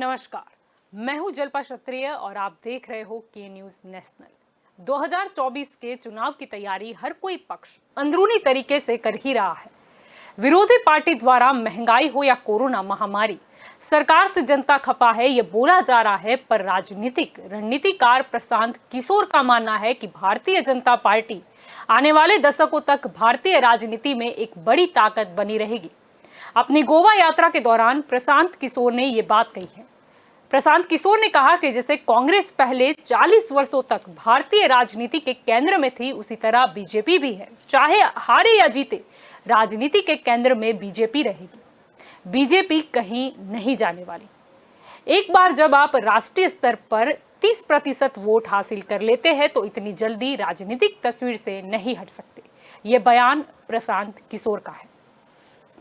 नमस्कार, मैं हूं जल्पा क्षत्रिय और आप देख रहे हो के न्यूज नेशनल। 2024 के चुनाव की तैयारी हर कोई पक्ष अंदरूनी तरीके से कर ही रहा है। विरोधी पार्टी द्वारा महंगाई हो या कोरोना महामारी, सरकार से जनता खफा है ये बोला जा रहा है, पर राजनीतिक रणनीतिकार प्रशांत किशोर का मानना है कि भारतीय जनता पार्टी आने वाले दशकों तक भारतीय राजनीति में एक बड़ी ताकत बनी रहेगी। अपनी गोवा यात्रा के दौरान प्रशांत किशोर ने ये बात कही है। प्रशांत किशोर ने कहा कि जैसे कांग्रेस पहले 40 वर्षों तक भारतीय राजनीति के केंद्र में थी, उसी तरह बीजेपी भी है। चाहे हारे या जीते, राजनीति के केंद्र में बीजेपी रहेगी। बीजेपी कहीं नहीं जाने वाली। एक बार जब आप राष्ट्रीय स्तर पर 30% वोट हासिल कर लेते हैं तो इतनी जल्दी राजनीतिक तस्वीर से नहीं हट सकते। ये बयान प्रशांत किशोर का है।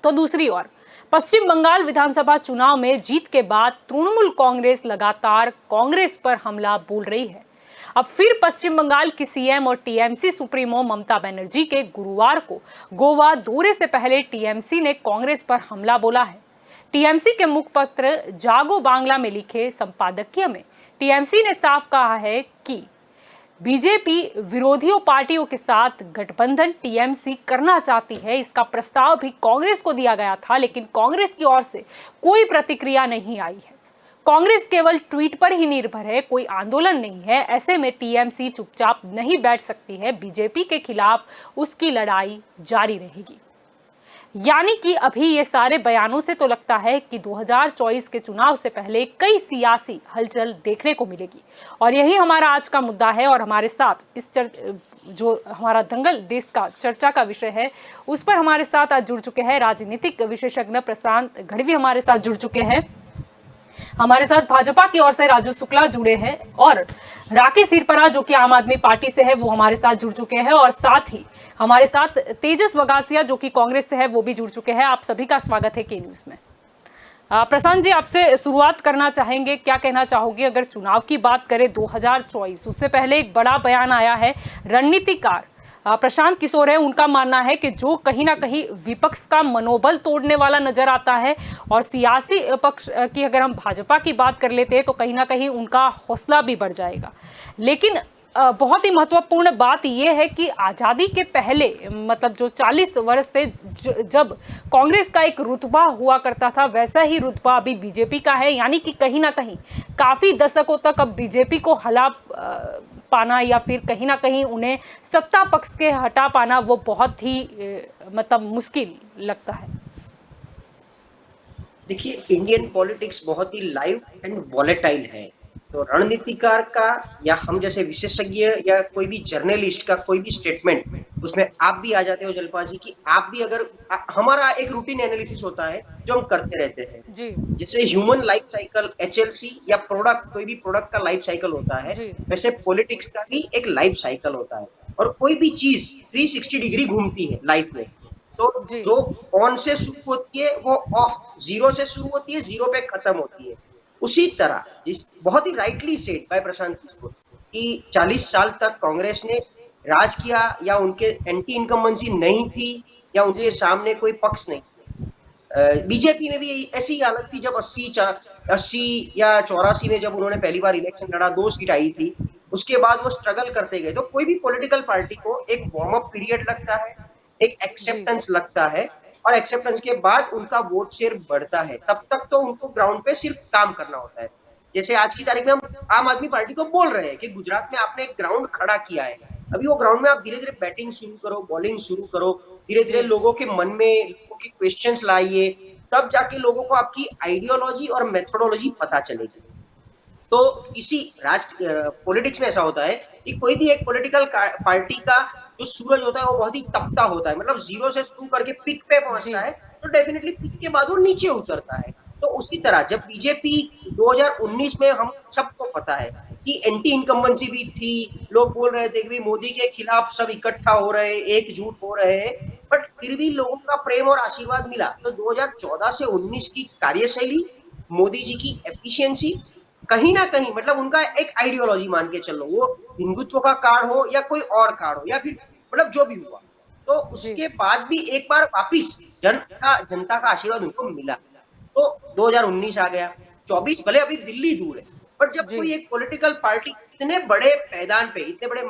तो दूसरी ओर पश्चिम बंगाल विधानसभा चुनाव में जीत के बाद तृणमूल कांग्रेस लगातार कांग्रेस पर हमला बोल रही है। अब फिर पश्चिम बंगाल की सीएम और टीएमसी सुप्रीमो ममता बनर्जी के गुरुवार को गोवा दौरे से पहले टीएमसी ने कांग्रेस पर हमला बोला है। टीएमसी के मुखपत्र जागो बांग्ला में लिखे संपादकीय में टीएमसी ने साफ कहा है कि बीजेपी विरोधियों पार्टियों के साथ गठबंधन टीएमसी करना चाहती है। इसका प्रस्ताव भी कांग्रेस को दिया गया था, लेकिन कांग्रेस की ओर से कोई प्रतिक्रिया नहीं आई है। कांग्रेस केवल ट्वीट पर ही निर्भर है, कोई आंदोलन नहीं है। ऐसे में टीएमसी चुपचाप नहीं बैठ सकती है। बीजेपी के खिलाफ उसकी लड़ाई जारी रहेगी। यानी कि अभी ये सारे बयानों से तो लगता है कि 2024 के चुनाव से पहले कई सियासी हलचल देखने को मिलेगी, और यही हमारा आज का मुद्दा है। और हमारे साथ इस जो हमारा दंगल देश का चर्चा का विषय है, उस पर हमारे साथ आज जुड़ चुके हैं राजनीतिक विशेषज्ञ प्रशांत गढ़वी हमारे साथ जुड़ चुके हैं। हमारे साथ भाजपा की ओर से राजू शुक्ला जुड़े हैं, और राकेश सिरपरा जो कि आम आदमी पार्टी से है वो हमारे साथ जुड़ चुके हैं, और साथ ही हमारे साथ तेजस वगासिया जो कि कांग्रेस से है वो भी जुड़ चुके हैं। आप सभी का स्वागत है के न्यूज में। प्रशांत जी, आपसे शुरुआत करना चाहेंगे, क्या कहना चाहोगे अगर चुनाव की बात करें 2024, उससे पहले एक बड़ा बयान आया है रणनीतिकार प्रशांत किशोर है। उनका मानना है कि जो कहीं ना कहीं विपक्ष का मनोबल तोड़ने वाला नजर आता है, और सियासी पक्ष की अगर हम भाजपा की बात कर लेते हैं तो कहीं ना कहीं उनका हौसला भी बढ़ जाएगा। लेकिन बहुत ही महत्वपूर्ण बात यह है कि आज़ादी के पहले, मतलब जो 40 वर्ष से जब कांग्रेस का एक रुतबा हुआ करता था, वैसा ही रुतबा अभी बीजेपी का है। यानी कि कहीं ना कहीं काफ़ी दशकों तक अब बीजेपी को हला पाना या फिर कहीं ना कहीं उन्हें सत्ता पक्ष के हटा पाना वो बहुत ही मतलब मुश्किल लगता है। देखिए, इंडियन पॉलिटिक्स बहुत ही लाइव एंड वॉलेटाइल है। तो रणनीतिकार का या हम जैसे विशेषज्ञ या कोई भी जर्नलिस्ट का कोई भी स्टेटमेंट, उसमें आप भी आ जाते हो जल्पा जी, कि आप भी अगर हमारा एक रूटीन एनालिसिस होता है जो हम करते रहते हैं जी। जैसे ह्यूमन लाइफ साइकिल एचएलसी या प्रोडक्ट, कोई भी प्रोडक्ट का लाइफ साइकिल होता है, वैसे पॉलिटिक्स का भी एक लाइफ साइकिल होता है। और कोई भी चीज 360 डिग्री घूमती है लाइफ में। तो जो ऑन से शुरू होती है वो ऑफ, जीरो से शुरू होती है, जीरो पे खत्म होती है। उसी तरह जिस बहुत ही rightly said bye Prashant Kishor कि 40 साल तक कांग्रेस ने राज किया, या उनके एंटी इनकम्बेंसी नहीं थी, या उनके सामने कोई पक्ष नहीं। बीजेपी में भी ऐसी ही हालत थी जब 80 या 84 में जब उन्होंने पहली बार इलेक्शन लड़ा, 2 सीट आई थी। उसके बाद वो स्ट्रगल करते गए। तो कोई भी पॉलिटिकल पार्टी को एक वार्म अप पीरियड लगता है, एक एक्सेप्टेंस लगता है, और एक्सेप्टेंस के बाद उनका वोट शेयर बढ़ता है। तब तक तो उनको ग्राउंड पे सिर्फ काम करना होता है। जैसे आज की तारीख में हम आम आदमी पार्टी को बोल रहे हैं कि गुजरात में आपने एक ग्राउंड खड़ा किया है, अभी वो ग्राउंड में आप धीरे धीरे बैटिंग शुरू करो, बॉलिंग शुरू करो, धीरे धीरे लोगों के मन में लोगों की क्वेश्चंस लाइए, तब जाके लोगों को आपकी आइडियोलॉजी और मेथोडोलॉजी पता चलेगी। तो इसी पॉलिटिक्स में ऐसा होता है कि कोई भी एक पॉलिटिकल पार्टी का जो सूरज होता है वो बहुत ही तपता होता है, मतलब जीरो से शुरू करके पिक पे पहुंचता है, तो डेफिनेटली पिक के बाद वो नीचे उतरता है। तो उसी तरह जब बीजेपी 2019 में, हम सबको पता है कि एंटी इनकम्बेंसी भी थी, लोग बोल रहे थे कि मोदी के खिलाफ सब इकट्ठा हो रहे, एकजुट हो रहे हैं, बट फिर भी लोगों का प्रेम और आशीर्वाद मिला। तो 2014 से 19 की कार्यशैली, मोदी जी की एफिशिएंसी, कहीं ना कहीं मतलब उनका एक आइडियोलॉजी मान के चलो, वो हिंदुत्व का कार्ड हो या कोई और कार्ड हो, या फिर मतलब जो भी हुआ, तो उसके बाद भी एक बार वापिस जनता का आशीर्वाद उनको मिला। तो 2019 आ गया, 24 भले अभी दिल्ली दूर है, पर जब जी कोई एक पॉलिटिकल पार्टी इतने बड़े मैदान पे इतने बड़े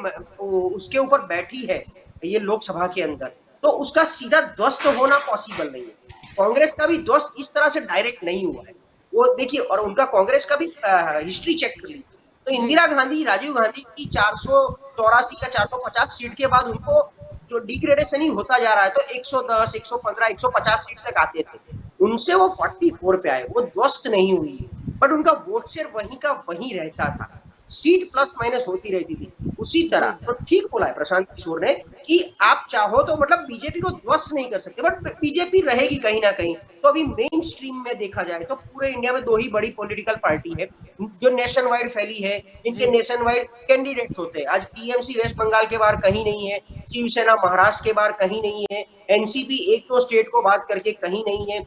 उसके ऊपर बैठी है ये लोकसभा के अंदर, तो उसका सीधा ध्वस्त होना पॉसिबल नहीं है। कांग्रेस का भी ध्वस्त इस तरह से डायरेक्ट नहीं हुआ है। वो देखिए, और उनका कांग्रेस का भी हिस्ट्री चेक कर लीजिए, तो जी इंदिरा गांधी, राजीव गांधी की 484 या 450 सीट के बाद उनको जो डिग्रेडेशन ही होता जा रहा है, तो 110, 115, 150 सीट तक आते थे, उनसे वो 44 पे आए, वो ध्वस्त नहीं हुई, बट उनका वोट शेयर वहीं का वहीं रहता था, सीट प्लस माइनस होती रहती थी। उसी तरह जी तो ठीक बोला है प्रशांत किशोर ने कि आप चाहो तो मतलब बीजेपी को ध्वस्त नहीं कर सकते, बट बीजेपी रहेगी कहीं ना कहीं। तो अभी मेन स्ट्रीम में देखा जाए तो पूरे इंडिया में दो ही बड़ी पॉलिटिकल पार्टी है जो नेशन वाइड फैली है, इनके जी नेशन वाइड कैंडिडेट्स होते हैं। आज टीएमसी वेस्ट बंगाल के बाहर कहीं नहीं है, शिवसेना महाराष्ट्र के बाहर कहीं नहीं है, एनसीपी एक दो स्टेट को बात करके कहीं नहीं है,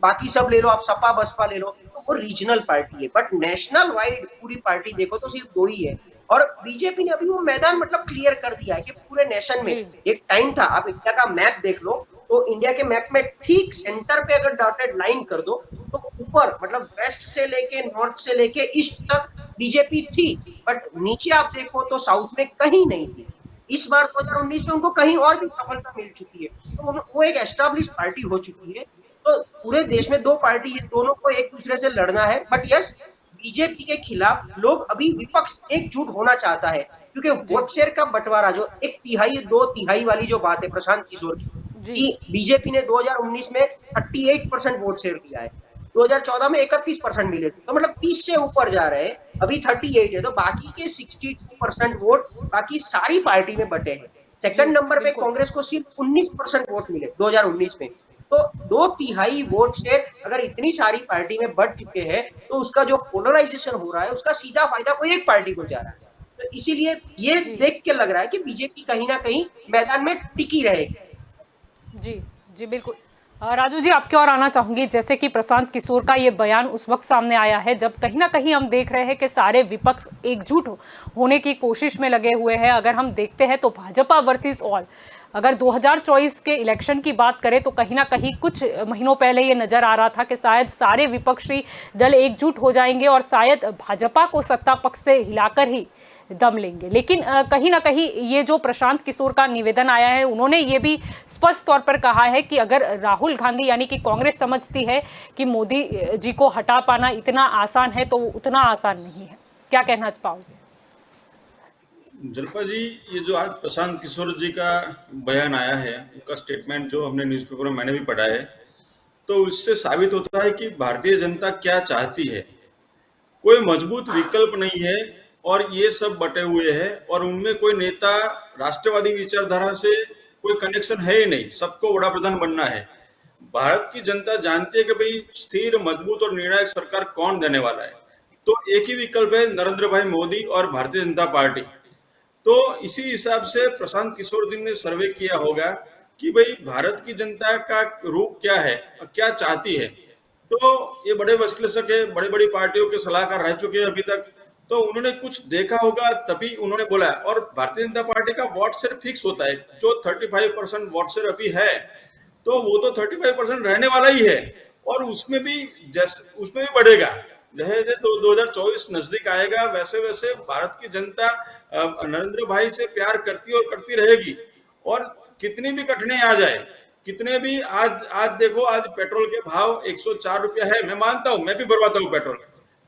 बाकी सब ले लो, आप सपा बसपा ले लो, तो वो रीजनल पार्टी है। बट नेशनल वाइड पूरी पार्टी देखो तो सिर्फ दो ही है। और बीजेपी ने अभी वो मैदान मतलब क्लियर कर दिया है कि पूरे नेशन में, जी एक टाइम था, आप इंडिया का मैप देख लो तो इंडिया के मैप में ठीक सेंटर पे अगर डॉटेड लाइन कर दो तो ऊपर मतलब वेस्ट से लेके नॉर्थ से लेके ईस्ट तक बीजेपी थी, बट नीचे आप देखो तो साउथ में कहीं नहीं थी। इस बार 2019 में उनको कहीं और भी सफलता मिल चुकी है, तो वो एक एस्टैब्लिश पार्टी हो चुकी है। तो पूरे देश में दो पार्टी है, दोनों को एक दूसरे से लड़ना है, बट यस, बीजेपी के खिलाफ लोग अभी विपक्ष एकजुट होना चाहता है, क्योंकि जी वोट शेयर का बंटवारा जो एक तिहाई दो तिहाई वाली जो बात है प्रशांत किशोर की, जी कि बीजेपी ने 2019 में 38% वोट शेयर दिया है, 2014 में 31% मिले थे, तो मतलब 30 से ऊपर जा रहे हैं, अभी 38 है, तो बाकी के 62% वोट बाकी सारी पार्टी में बटे हैं। जी सेकंड नंबर पे बिल्कुल कांग्रेस को सिर्फ 19% वोट मिले 2019 में। तो दो तिहाई वोट शेयर अगर इतनी सारी पार्टी में बढ़ चुके हैं, तो उसका जो पोलराइजेशन हो रहा है उसका सीधा फायदा कोई एक पार्टी को जा रहा है। तो इसीलिए ये जी देख के लग रहा है कि बीजेपी कहीं ना कहीं मैदान में टिकी रहेगी। जी जी बिल्कुल। राजू जी, आपकी ओर आना चाहूंगी। जैसे कि प्रशांत किशोर का ये बयान उस वक्त सामने आया है जब कहीं ना कहीं हम देख रहे हैं कि सारे विपक्ष एकजुट होने की कोशिश में लगे हुए हैं। अगर हम देखते हैं तो भाजपा वर्सेस ऑल, अगर 2024 के इलेक्शन की बात करें तो कहीं ना कहीं कुछ महीनों पहले ये नजर आ रहा था कि शायद सारे विपक्षी दल एकजुट हो जाएंगे और शायद भाजपा को सत्ता पक्ष से हिलाकर ही दम लेंगे। लेकिन कहीं ना कहीं ये जो प्रशांत किशोर का निवेदन आया है, उन्होंने ये भी स्पष्ट तौर पर कहा है कि अगर राहुल गांधी यानी कि कांग्रेस समझती है कि मोदी जी को हटा पाना इतना आसान है, तो वो उतना आसान नहीं है। क्या कहना पाओगे? जल्पा जी, ये जो आज प्रशांत किशोर जी का बयान आया है, उनका स्टेटमेंट जो हमने न्यूज़पेपर में मैंने भी पढ़ा है, तो उससे साबित होता है कि भारतीय जनता क्या चाहती है। कोई मजबूत विकल्प नहीं है और ये सब बटे हुए हैं और उनमें कोई नेता राष्ट्रवादी विचारधारा से कोई कनेक्शन है ही नहीं। सबको बड़ा प्रधान बनना है। भारत की जनता जानती है कि भाई स्थिर, मजबूत और निर्णायक सरकार कौन देने वाला है। तो एक ही विकल्प है, नरेंद्र भाई मोदी और भारतीय जनता पार्टी। तो इसी हिसाब से प्रशांत किशोर जी ने सर्वे किया होगा कि भाई भारत की जनता का रूप क्या है और क्या चाहती है। तो ये बड़े विश्लेषक है, बड़ी बड़ी पार्टियों के सलाहकार रह चुके हैं अभी तक, तो उन्होंने कुछ देखा होगा तभी उन्होंने बोला। और भारतीय जनता पार्टी का वोट शेयर फिक्स होता है, जो 35% वोट शेयर अभी है, तो वो तो 35% रहने वाला ही है और उसमें भी बढ़ेगा। जैसे जैसे 2024 नजदीक आएगा, वैसे वैसे भारत की जनता नरेंद्र भाई से प्यार करती और करती रहेगी। और कितनी भी कठिनाई आ जाए, कितने भी आज देखो, आज पेट्रोल के भाव 104 रुपया है। मैं मानता हूं, मैं भी भरवाता हूं पेट्रोल,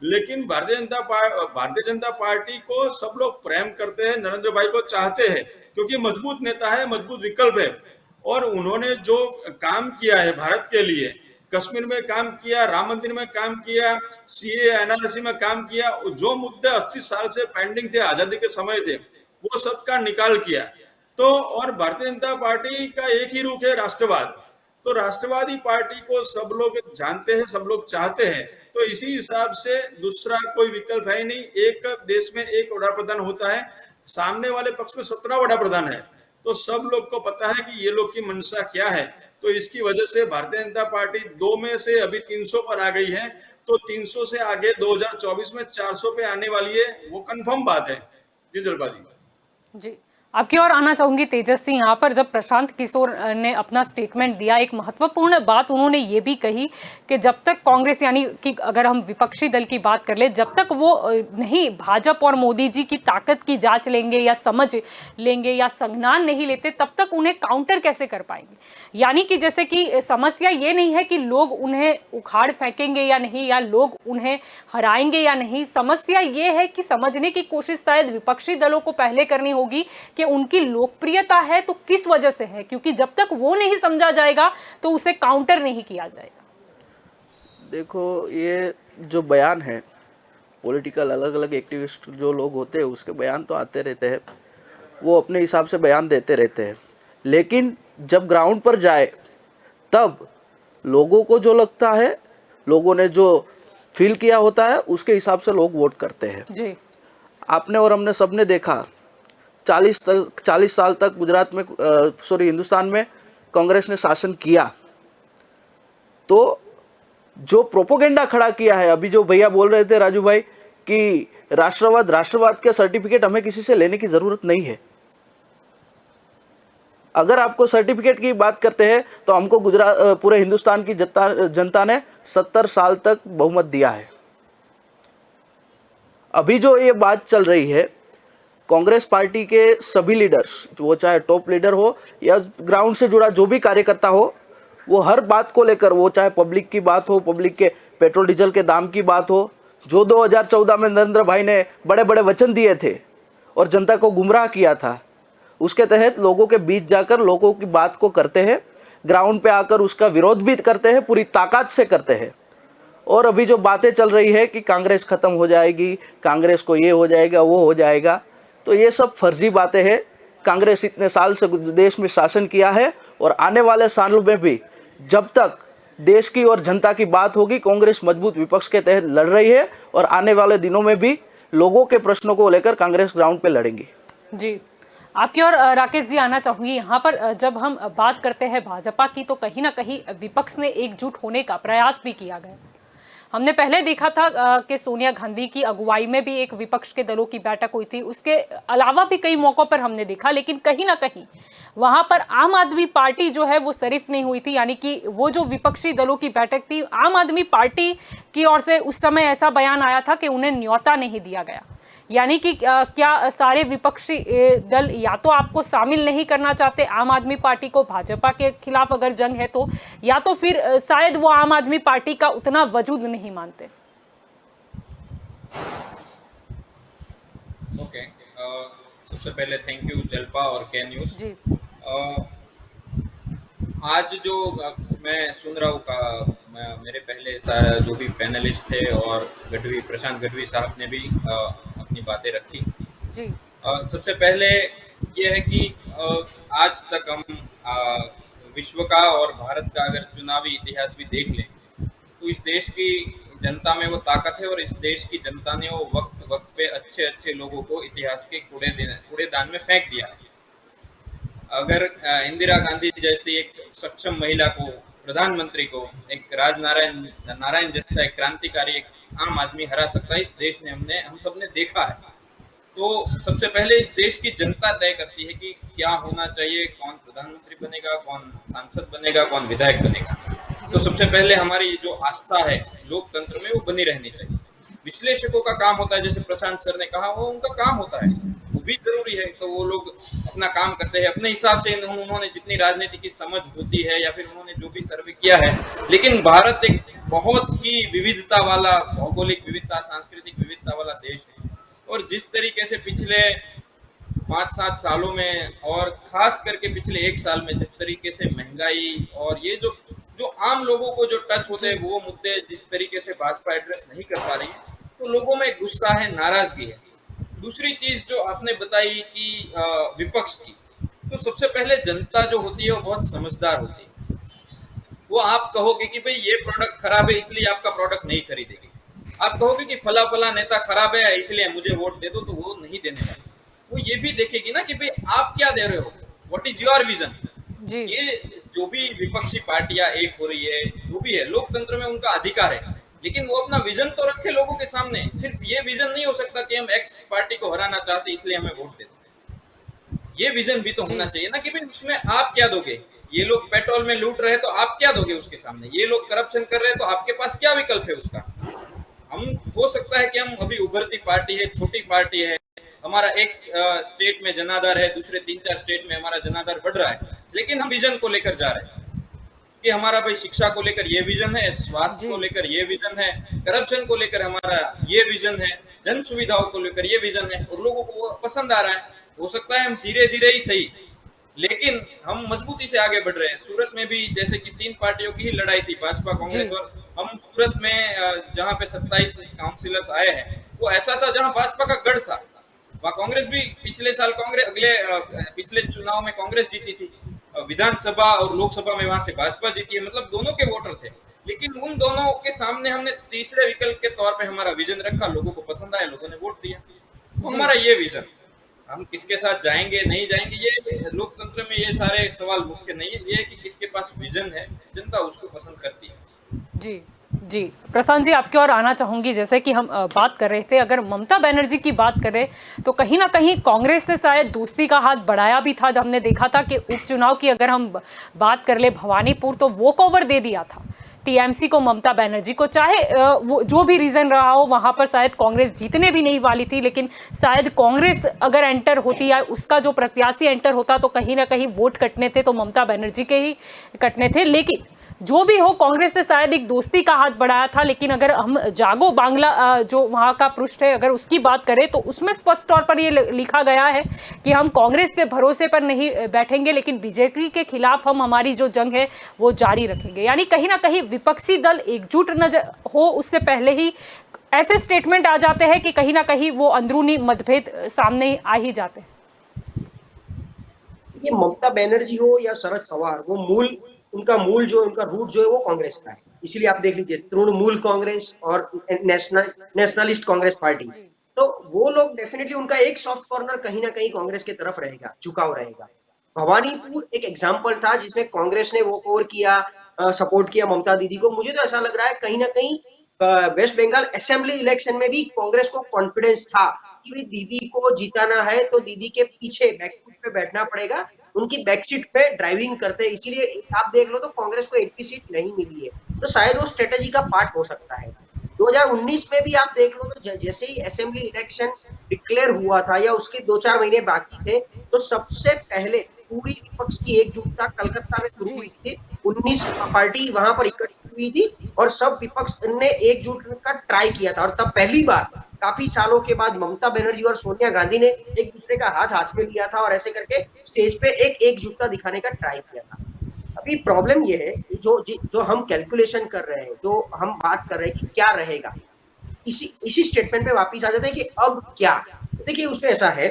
लेकिन भारतीय जनता पार्टी को सब लोग प्रेम करते हैं, नरेंद्र भाई को चाहते हैं, क्योंकि मजबूत नेता है, मजबूत विकल्प है। और उन्होंने जो काम किया है भारत के लिए, कश्मीर में काम किया, राम मंदिर में काम किया, सीए एनआरसी में काम किया, जो मुद्दे 80 साल से पेंडिंग थे, आजादी के समय थे, वो सबका निकाल किया। तो और भारतीय जनता पार्टी का एक ही रूप है, राष्ट्रवाद। तो राष्ट्रवादी पार्टी को सब लोग जानते हैं, सब लोग चाहते हैं। तो इसी हिसाब से दूसरा कोई विकल्प है नहीं। एक देश में एक वड़ा प्रधान होता है, सामने वाले पक्ष में 17 वड़ा प्रधान है। तो सब लोग को पता है कि ये लोग की मंशा क्या है। तो इसकी वजह से भारतीय जनता पार्टी 2 में से अभी 300 पर आ गई है। तो 300 से आगे 2024 में 400 पे आने वाली है, वो कंफर्म बात है। जी जलपा जी। जी आपकी ओर आना चाहूंगी तेजस्वी। यहाँ पर जब प्रशांत किशोर ने अपना स्टेटमेंट दिया, एक महत्वपूर्ण बात उन्होंने ये भी कही कि जब तक कांग्रेस, यानी कि अगर हम विपक्षी दल की बात कर ले, जब तक वो नहीं भाजपा और मोदी जी की ताकत की जांच लेंगे या समझ लेंगे या संज्ञान नहीं लेते, तब तक उन्हें काउंटर कैसे कर पाएंगे। यानी कि जैसे कि समस्या ये नहीं है कि लोग उन्हें उखाड़ फेंकेंगे या नहीं, या लोग उन्हें हराएंगे या नहीं, समस्या ये है कि समझने की कोशिश शायद विपक्षी दलों को पहले करनी होगी कि उनकी लोकप्रियता है तो किस वजह से है, क्योंकि जब तक वो नहीं समझा जाएगा तो उसे काउंटर नहीं किया जाएगा। देखो, ये जो बयान है, पॉलिटिकल अलग अलग एक्टिविस्ट जो लोग होते हैं उसके बयान तो आते रहते हैं, वो अपने हिसाब से बयान देते रहते हैं, लेकिन जब ग्राउंड पर जाए तब लोगों को जो लगता है, लोगों ने जो फील किया होता है, उसके हिसाब से लोग वोट करते हैं जी। आपने और हमने सबने देखा 40 साल तक गुजरात में हिंदुस्तान में कांग्रेस ने शासन किया, तो जो प्रोपोगेंडा खड़ा किया है, अभी जो भैया बोल रहे थे राजू भाई कि राष्ट्रवाद के सर्टिफिकेट हमें किसी से लेने की जरूरत नहीं है। अगर आपको सर्टिफिकेट की बात करते हैं तो हमको पूरे हिंदुस्तान की जनता ने 70 साल तक बहुमत दिया है। अभी जो ये बात चल रही है, कांग्रेस पार्टी के सभी लीडर्स, वो चाहे टॉप लीडर हो या ग्राउंड से जुड़ा जो भी कार्यकर्ता हो, वो हर बात को लेकर, वो चाहे पब्लिक की बात हो, पब्लिक के पेट्रोल डीजल के दाम की बात हो, जो 2014 में नरेंद्र भाई ने बड़े बड़े वचन दिए थे और जनता को गुमराह किया था, उसके तहत लोगों के बीच जाकर लोगों की बात को करते हैं, ग्राउंड पे आकर उसका विरोध भी करते हैं, पूरी ताकत से करते हैं। और अभी जो बातें चल रही है कि कांग्रेस खत्म हो जाएगी, कांग्रेस को ये हो जाएगा, वो हो जाएगा, तो ये सब फर्जी बातें हैं। कांग्रेस इतने साल से देश में शासन किया है और आने वाले सालों में भी जब तक देश की और जनता की बात होगी, कांग्रेस मजबूत विपक्ष के तहत लड़ रही है और आने वाले दिनों में भी लोगों के प्रश्नों को लेकर कांग्रेस ग्राउंड पे लड़ेंगी। जी, आपकी और राकेश जी आना चाहूंगी। यहाँ पर जब हम बात करते हैं भाजपा की, तो कहीं ना कहीं विपक्ष ने एकजुट होने का प्रयास भी किया गया। हमने पहले देखा था कि सोनिया गांधी की अगुवाई में भी एक विपक्ष के दलों की बैठक हुई थी, उसके अलावा भी कई मौकों पर हमने देखा, लेकिन कहीं ना कहीं वहां पर आम आदमी पार्टी जो है वो शरीफ नहीं हुई थी। यानी कि वो जो विपक्षी दलों की बैठक थी, आम आदमी पार्टी की ओर से उस समय ऐसा बयान आया था कि उन्हें न्योता नहीं दिया गया। यानी कि क्या सारे विपक्षी दल या तो आपको शामिल नहीं करना चाहते आम आदमी पार्टी को, भाजपा के खिलाफ अगर जंग है तो, या तो फिर शायद वो आम आदमी पार्टी का उतना वजूद नहीं मानते। ओके, सबसे पहले थैंक यू जल्पा और के न्यूज़ जी। आज जो मैं सुन रहा हूँ मेरे पहले जो भी पैनलिस्ट थे और प्रशांत गढ़वी साहब ने भी अपनी बातें रखी। जी। सबसे पहले ये है कि आज तक हम विश्व का और भारत का अगर चुनावी इतिहास भी देख लें तो इस देश की जनता में वो ताकत है और इस देश की जनता ने वो वक्त वक्त पे अच्छे अच्छे लोगों को इतिहास के कूड़ेदान में फेंक दिया है। अगर इंदिरा गांधी जैसी एक सक्षम महिला को, प्रधानमंत्री को, एक नारायण जैसा एक क्रांतिकारी एक आम आदमी हरा सकता है, इस देश ने हम सब ने देखा है। तो सबसे पहले इस देश की जनता तय करती है कि क्या होना चाहिए, कौन प्रधानमंत्री बनेगा, कौन सांसद बनेगा, कौन विधायक बनेगा। तो सबसे पहले हमारी जो आस्था है लोकतंत्र में वो बनी रहनी चाहिए। विश्लेषकों का काम होता है, जैसे प्रशांत सर ने कहा, वो उनका काम होता है, वो भी जरूरी है। तो वो लोग अपना काम करते हैं अपने हिसाब से, उन्होंने जितनी राजनीति की समझ होती है या फिर उन्होंने जो भी सर्वे किया है। लेकिन भारत एक बहुत ही विविधता वाला, भौगोलिक विविधता, सांस्कृतिक विविधता वाला देश है और जिस तरीके से पिछले 5-7 सालों में और खास करके पिछले 1 साल में जिस तरीके से महंगाई और ये जो आम लोगों को जो टच होते हैं वो मुद्दे जिस तरीके से भाजपा एड्रेस नहीं कर पा रही है, तो लोगों में गुस्सा है, नाराजगी है। दूसरी चीज जो आपने बताई कि विपक्ष की, तो सबसे पहले जनता जो होती है वो बहुत समझदार होती है। वो आप कहोगे कि भाई ये प्रोडक्ट खराब है इसलिए आपका प्रोडक्ट नहीं खरीदेगी, आप कहोगे कि फला नेता खराब है इसलिए मुझे वोट दे दो, तो वो नहीं देने वाली। वो ये भी देखेगी ना कि भाई आप क्या दे रहे हो, व्हाट इज योर विजन। ये जो भी विपक्षी पार्टियां एक हो रही है, जो भी है, लोकतंत्र में उनका अधिकार है, लेकिन वो अपना विजन तो रखे लोगों के सामने। सिर्फ ये विजन नहीं हो सकता कि हम एक्स पार्टी को हराना चाहते इसलिए हमें वोट दे दो। ये विजन भी तो होना चाहिए ना कि भाई उसमें आप क्या दोगे। ये लोग पेट्रोल में लूट रहे हैं तो आप क्या दोगे उसके सामने, ये लोग करप्शन कर रहे हैं तो आपके पास क्या विकल्प है उसका। हम हो सकता है कि हम अभी उभरती पार्टी है, छोटी पार्टी है, हमारा एक स्टेट में जनाधार है, दूसरे 3-4 स्टेट में हमारा जनाधार बढ़ रहा है, लेकिन हम विजन को लेकर जा रहे हैं कि हमारा भाई शिक्षा को लेकर ये विजन है, स्वास्थ्य को लेकर ये विजन है, करप्शन को लेकर हमारा ये विजन है, जन सुविधाओं को लेकर ये विजन है, और लोगों को वो पसंद आ रहा है। हो सकता है हम धीरे धीरे ही सही, लेकिन हम मजबूती से आगे बढ़ रहे हैं। सूरत में भी जैसे कि 3 पार्टियों की ही लड़ाई थी, भाजपा, कांग्रेस, और हम सूरत में जहां पे 27 काउंसिलर्स आए हैं, वो ऐसा था जहां भाजपा का गढ़ था। वहां कांग्रेस भी पिछले साल पिछले चुनाव में कांग्रेस जीती थी, विधानसभा और लोकसभा में वहां से भाजपा जीती है, मतलब दोनों के वोटर थे। लेकिन उन दोनों के सामने हमने तीसरे विकल्प के तौर पे हमारा विजन रखा, लोगों को पसंद आया, लोगों ने वोट दिया। तो हमारा ये विजन, हम किसके साथ जाएंगे नहीं जाएंगे, ये लोकतंत्र में ये सारे सवाल मुख्य नहीं है, ये है कि किसके पास विजन है, जनता उसको पसंद करती है। जी जी, प्रशांत जी आपकी ओर आना चाहूंगी। जैसे कि हम बात कर रहे थे, अगर ममता बनर्जी की बात करें तो कहीं ना कहीं कांग्रेस से शायद दोस्ती का हाथ बढ़ाया भी था। हमने देखा था कि उपचुनाव की अगर हम बात कर ले भवानीपुर, तो वॉक ओवर दे दिया था टीएमसी को ममता बनर्जी को, चाहे वो जो भी रीज़न रहा हो, वहाँ पर शायद कांग्रेस जीतने भी नहीं वाली थी, लेकिन शायद कांग्रेस अगर एंटर होती या उसका जो प्रत्याशी एंटर होता तो कहीं ना कहीं वोट कटने थे तो ममता बनर्जी के ही कटने थे। लेकिन जो भी हो, कांग्रेस ने शायद एक दोस्ती का हाथ बढ़ाया था। लेकिन अगर हम जागो बांग्ला जो वहाँ का पृष्ठ है, अगर उसकी बात करें तो उसमें स्पष्ट तौर पर ये लिखा गया है कि हम कांग्रेस के भरोसे पर नहीं बैठेंगे, लेकिन बीजेपी के खिलाफ हम हमारी जो जंग है वो जारी रखेंगे। यानी कहीं ना कहीं विपक्षी दल एकजुट नजर हो उससे पहले ही ऐसे स्टेटमेंट आ जाते हैं कि कहीं ना कहीं वो अंदरूनी मतभेद सामने आ ही जाते हैं। ये ममता बनर्जी हो या शरद पवार, वो उनका रूट जो है वो कांग्रेस का है। इसीलिए आप देख लीजिए तृणमूल कांग्रेस और नेशनलिस्ट कांग्रेस पार्टी, तो वो लोग डेफिनेटली उनका एक सॉफ्ट कॉर्नर कहीं ना कहीं कांग्रेस की तरफ रहेगा, झुकाव रहेगा। भवानीपुर एक एग्जाम्पल था जिसमें कांग्रेस ने वॉक ओवर किया, सपोर्ट किया ममता दीदी को। मुझे तो ऐसा लग रहा है कहीं ना कहीं वेस्ट बंगाल असेंबली इलेक्शन में भी कांग्रेस को कॉन्फिडेंस था कि भाई दीदी को जिताना है तो दीदी के पीछे बैकफुट पे बैठना पड़ेगा, उनकी बैकसीट पे ड्राइविंग करते हैं। इसीलिए आप देख लो तो कांग्रेस को एक भी सीट नहीं मिली है, तो शायद वो स्ट्रेटेजी का पार्ट हो सकता है। 2019 में भी आप देख लो तो जैसे ही असेंबली इलेक्शन डिक्लेयर हुआ था या उसके 2-4 महीने बाकी थे, तो सबसे पहले पूरी विपक्ष की एकजुटता कलकत्ता में शुरू हुई थी। 19 पार्टी वहां पर इकट्ठी हुई थी और सब विपक्ष ने एकजुट का ट्राई किया था। और तब पहली बार काफी सालों के बाद ममता बनर्जी और सोनिया गांधी ने एक दूसरे का हाथ में लिया था और ऐसे करके स्टेज पे एक एकजुटता दिखाने का ट्राई किया था। अभी प्रॉब्लम ये है जो हम कैलकुलेशन कर रहे हैं, जो हम बात कर रहे हैं कि क्या रहेगा, इसी स्टेटमेंट पे वापिस आ जाते हैं कि अब क्या। देखिए उसमें ऐसा है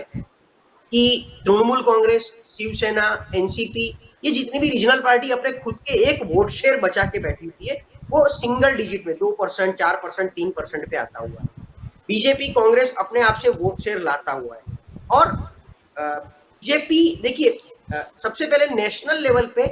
कि तृणमूल कांग्रेस, शिवसेना, एनसीपी, ये जितनी भी रीजनल पार्टी अपने खुद के एक वोट शेयर बचा के बैठी हुई है, वो सिंगल डिजिट में 2%, 4%, 3% पे आता हुआ है। बीजेपी कांग्रेस अपने आप से वोट शेयर लाता हुआ है। और बीजेपी देखिए सबसे पहले नेशनल लेवल पे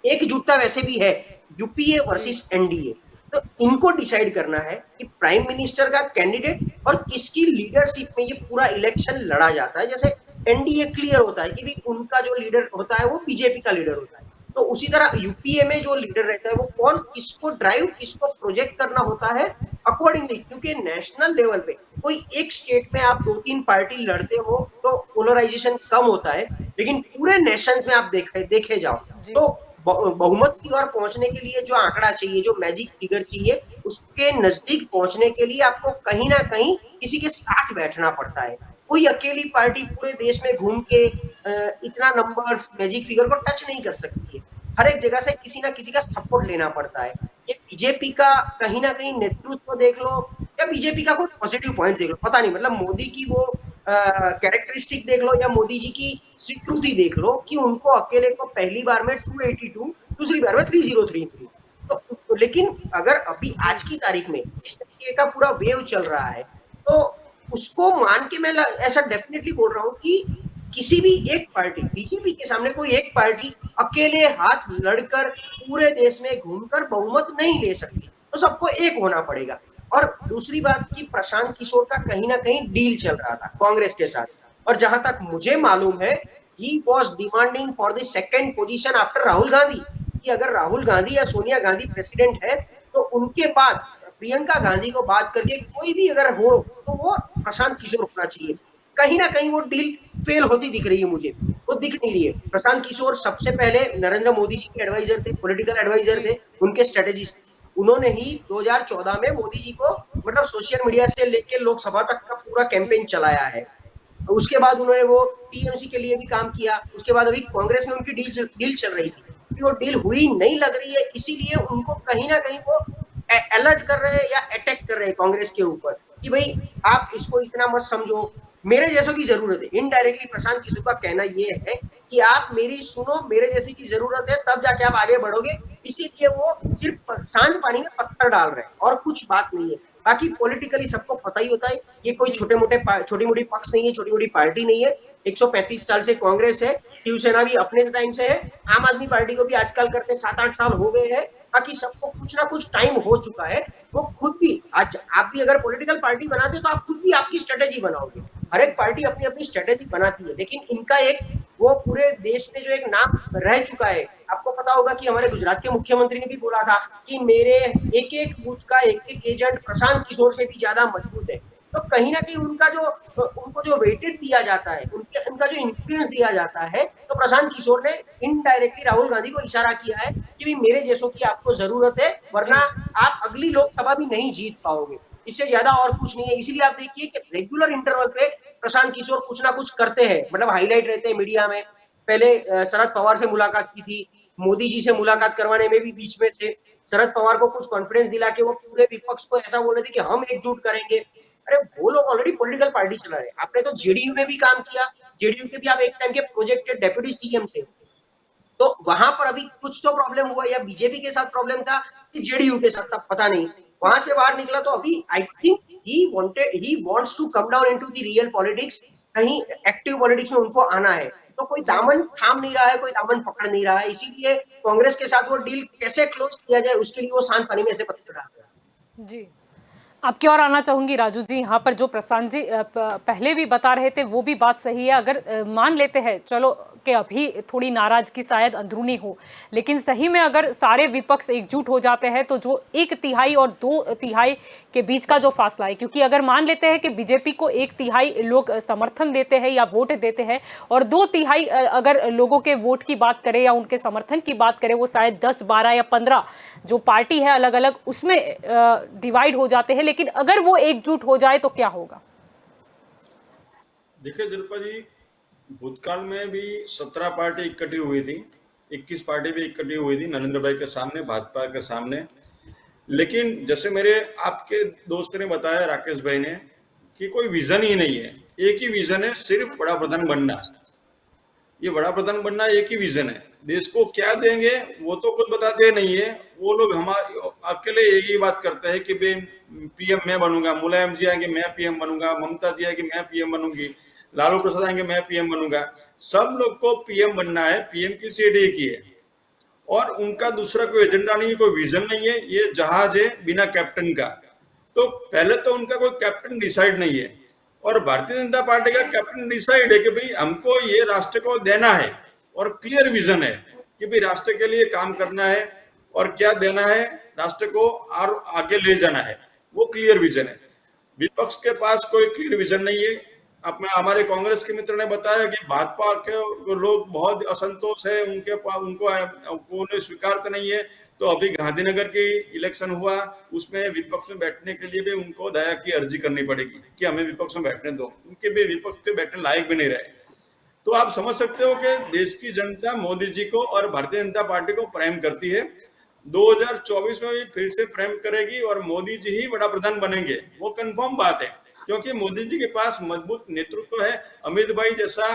एकजुटता वैसे भी है, यूपीए वर्सेस एनडीए, तो इनको डिसाइड करना है कि प्राइम मिनिस्टर का कैंडिडेट और किसकी लीडरशिप में ये पूरा इलेक्शन लड़ा जाता है। जैसे एनडीए क्लियर होता है कि भी उनका जो लीडर होता है वो बीजेपी का लीडर होता है, तो उसी तरह यूपीए में जो लीडर रहता है वो कौन किसको ड्राइव, किसको प्रोजेक्ट करना होता है अकॉर्डिंगली। क्योंकि नेशनल लेवल पे कोई एक स्टेट में आप 2-3 पार्टी लड़ते हो तो पोलराइजेशन कम होता है, लेकिन पूरे नेशंस में आप देखे जाओ तो बहुमत की ओर पहुंचने के लिए जो आंकड़ा चाहिए, जो मैजिक फिगर चाहिए, उसके नजदीक पहुंचने के लिए आपको कहीं ना कहीं किसी के साथ बैठना पड़ता है। कोई अकेली पार्टी पूरे देश में घूम के इतना नंबर मैजिक फिगर को टच नहीं कर सकती है। हर एक जगह से किसी ना किसी का सपोर्ट लेना पड़ता है। ये बीजेपी का कहीं ना कहीं नेतृत्व देख लो या बीजेपी का कोई पॉजिटिव पॉइंट देख लो, पता नहीं, मतलब मोदी की वो कैरेक्टरिस्टिक देख लो या मोदी जी की स्वीकृति देख लो कि उनको अकेले को पहली बार में 282, दूसरी बार में 3033। तो लेकिन अगर अभी आज की तारीख में इस तरीके का पूरा वेव चल रहा है तो उसको मान के मैं ऐसा डेफिनेटली बोल रहा हूँ कि किसी भी एक पार्टी, बीजेपी के सामने कोई एक पार्टी अकेले हाथ लड़कर पूरे देश में घूमकर बहुमत नहीं ले सकती, तो सबको एक होना पड़ेगा। और दूसरी बात कि प्रशांत किशोर का कहीं ना कहीं डील चल रहा था कांग्रेस के साथ, और जहां तक मुझे मालूम है he was demanding for the second position after Rahul Gandhi, कि अगर राहुल गांधी या सोनिया गांधी प्रेसिडेंट है तो उनके बाद प्रियंका गांधी को बात करके कोई भी अगर हो तो वो प्रशांत किशोर होना चाहिए। कहीं ना कहीं वो डील फेल होती दिख रही है मुझे, वो दिख नहीं रही है। प्रशांत किशोर सबसे पहले नरेंद्र मोदी जी के एडवाइजर थे, पॉलिटिकल एडवाइजर थे, उनके स्ट्रेटेजिस्ट। उन्होंने ही 2014 में मोदी जी को मतलब सोशल मीडिया से लेकर लोकसभा तक का पूरा कैंपेन चलाया है। उसके बाद उन्होंने वो टीएमसी के लिए भी काम किया। उसके बाद अभी कांग्रेस में उनकी डील चल रही थी, वो डील हुई नहीं लग रही है, इसीलिए उनको कहीं ना कहीं वो अलर्ट कर रहे हैं या अटैक कर रहे हैं कांग्रेस के ऊपर कि भाई आप इसको इतना मत समझो, मेरे जैसों की जरूरत है। इनडायरेक्टली प्रशांत किशोर का कहना ये है कि आप मेरी सुनो, मेरे जैसे की जरूरत है, तब जाके आप आगे बढ़ोगे। इसीलिए वो सिर्फ शांत पानी में पत्थर डाल रहे हैं और कुछ बात नहीं है। बाकी पॉलिटिकली सबको पता ही होता है, ये कोई छोटी मोटी पक्ष नहीं है, छोटी मोटी पार्टी नहीं है। 135 साल से कांग्रेस है, शिवसेना भी अपने टाइम से है, आम आदमी पार्टी को भी आजकल करते 7-8 साल हो गए हैं। बाकी सबको कुछ ना कुछ टाइम हो चुका है। वो खुद भी, आज आप भी अगर पॉलिटिकल पार्टी बनाते हो तो आप खुद भी आपकी स्ट्रेटेजी बनाओगे। हर एक पार्टी अपनी अपनी स्ट्रेटेजी बनाती है, लेकिन इनका एक वो पूरे देश में जो एक नाम रह चुका है। आपको पता होगा कि हमारे गुजरात के मुख्यमंत्री ने भी बोला था कि मेरे एक एक बूथ का एक एक एजेंट प्रशांत किशोर से भी ज्यादा मजबूत है। तो कहीं ना कहीं उनको जो वेटेज दिया जाता है, उनका जो इन्फ्लुएंस दिया जाता है, तो प्रशांत किशोर ने इनडायरेक्टली राहुल गांधी को इशारा किया है कि भी मेरे जैसों की आपको जरूरत है, वरना आप अगली लोकसभा भी नहीं जीत पाओगे। इससे ज्यादा और कुछ नहीं है। इसीलिए आप देखिए कि रेगुलर इंटरवल पे प्रशांत किशोर कुछ ना कुछ करते हैं, मतलब हाईलाइट रहते हैं मीडिया में। पहले शरद पवार से मुलाकात की थी, मोदी जी से मुलाकात करवाने में भी बीच में थे। शरद पवार को कुछ कॉन्फिडेंस दिला के वो पूरे विपक्ष को ऐसा बोल रहे थे कि हम एकजुट करेंगे। अरे वो लोग ऑलरेडी पॉलिटिकल पार्टी चला रहे हैं। आपने तो जेडीयू में भी काम किया, जेडीयू के भी आप एक टाइम के प्रोजेक्टेड डेप्यूटी सीएम थे। तो वहां पर अभी कुछ तो प्रॉब्लम हुआ, या बीजेपी के साथ प्रॉब्लम था कि जेडीयू के साथ था, पता नहीं। वहां से बाहर निकला तो अभी I think he wants to come down into the real politics. कहीं एक्टिव पॉलिटिक्स में उनको आना है, तो कोई दामन थाम नहीं रहा है, कोई दामन पकड़ नहीं रहा है। इसीलिए कांग्रेस के साथ वो डील कैसे क्लोज किया जाए, उसके लिए वो शांत पानी में ऐसे पत्थर डालते हैं। जी, आपकी ओर आना चाहूंगी राजू जी। यहाँ पर जो प्रशांत जी पहले भी बता रहे थे वो भी बात सही है। अगर मान लेते हैं चलो कि अभी थोड़ी नाराजगी शायद अंदरूनी हो, लेकिन सही में अगर सारे विपक्ष एकजुट हो जाते हैं तो जो 1/3 और 2/3 के बीच का जो फासला है, क्योंकि अगर मान लेते हैं कि बीजेपी को 1/3 लोग समर्थन देते हैं या वोट देते हैं और 2/3 अगर लोगों के वोट की बात करें या उनके समर्थन की बात करें, वो शायद 10, 12 या 15 जो पार्टी है अलग अलग उसमें डिवाइड हो जाते हैं। लेकिन अगर वो एकजुट हो जाए तो क्या होगा? देखिए जल्पा जी, भूतकाल में भी 17 पार्टी इकट्ठी हुई थी, 21 पार्टी भी इकट्ठी हुई थी नरेंद्र भाई के सामने, भाजपा के सामने। लेकिन जैसे मेरे आपके दोस्त ने बताया, राकेश भाई ने, कि कोई विजन ही नहीं है। एक ही विजन है, सिर्फ बड़ा प्रधान बनना। ये बड़ा प्रधान बनना एक ही विजन है। देश को क्या देंगे वो तो कुछ बताते नहीं है। वो लोग हमारे अकेले यही बात करते हैं कि पीएम मैं बनूंगा, मुलायम जी आएंगे मैं पीएम बनूंगा, ममता जी आएंगे मैं पीएम बनूंगी, लालू प्रसाद आएंगे मैं पीएम बनूंगा। सब लोग को पीएम बनना है, पीएम की सीट एक ही है और उनका दूसरा कोई एजेंडा नहीं है, कोई विजन नहीं है। ये जहाज है बिना कैप्टन का। तो पहले तो उनका कोई कैप्टन डिसाइड नहीं है और भारतीय जनता पार्टी का कैप्टन डिसाइड है कि भाई हमको ये राष्ट्र को देना है और क्लियर विजन है कि भाई राष्ट्र के लिए काम करना है और क्या देना है, राष्ट्र को और आगे ले जाना है, वो क्लियर विजन है। विपक्ष के पास कोई क्लियर विजन नहीं है। अपने हमारे कांग्रेस के मित्र ने बताया कि भाजपा के लोग बहुत असंतोष है, उनको स्वीकारते नहीं है। तो अभी गांधीनगर की इलेक्शन हुआ, उसमें विपक्ष में बैठने के लिए भी उनको दया की अर्जी करनी पड़ेगी कि हमें विपक्ष में बैठने दो। उनके भी विपक्ष के बैठने लायक भी नहीं रहे। तो आप समझ सकते हो कि देश की जनता मोदी जी को और भारतीय जनता पार्टी को प्रेम करती है। 2024 में भी फिर से प्रेम करेगी और मोदी जी ही बड़ा प्रधान बनेंगे, वो कंफर्म बात है। क्योंकि मोदी जी के पास मजबूत नेतृत्व है। अमित भाई जैसा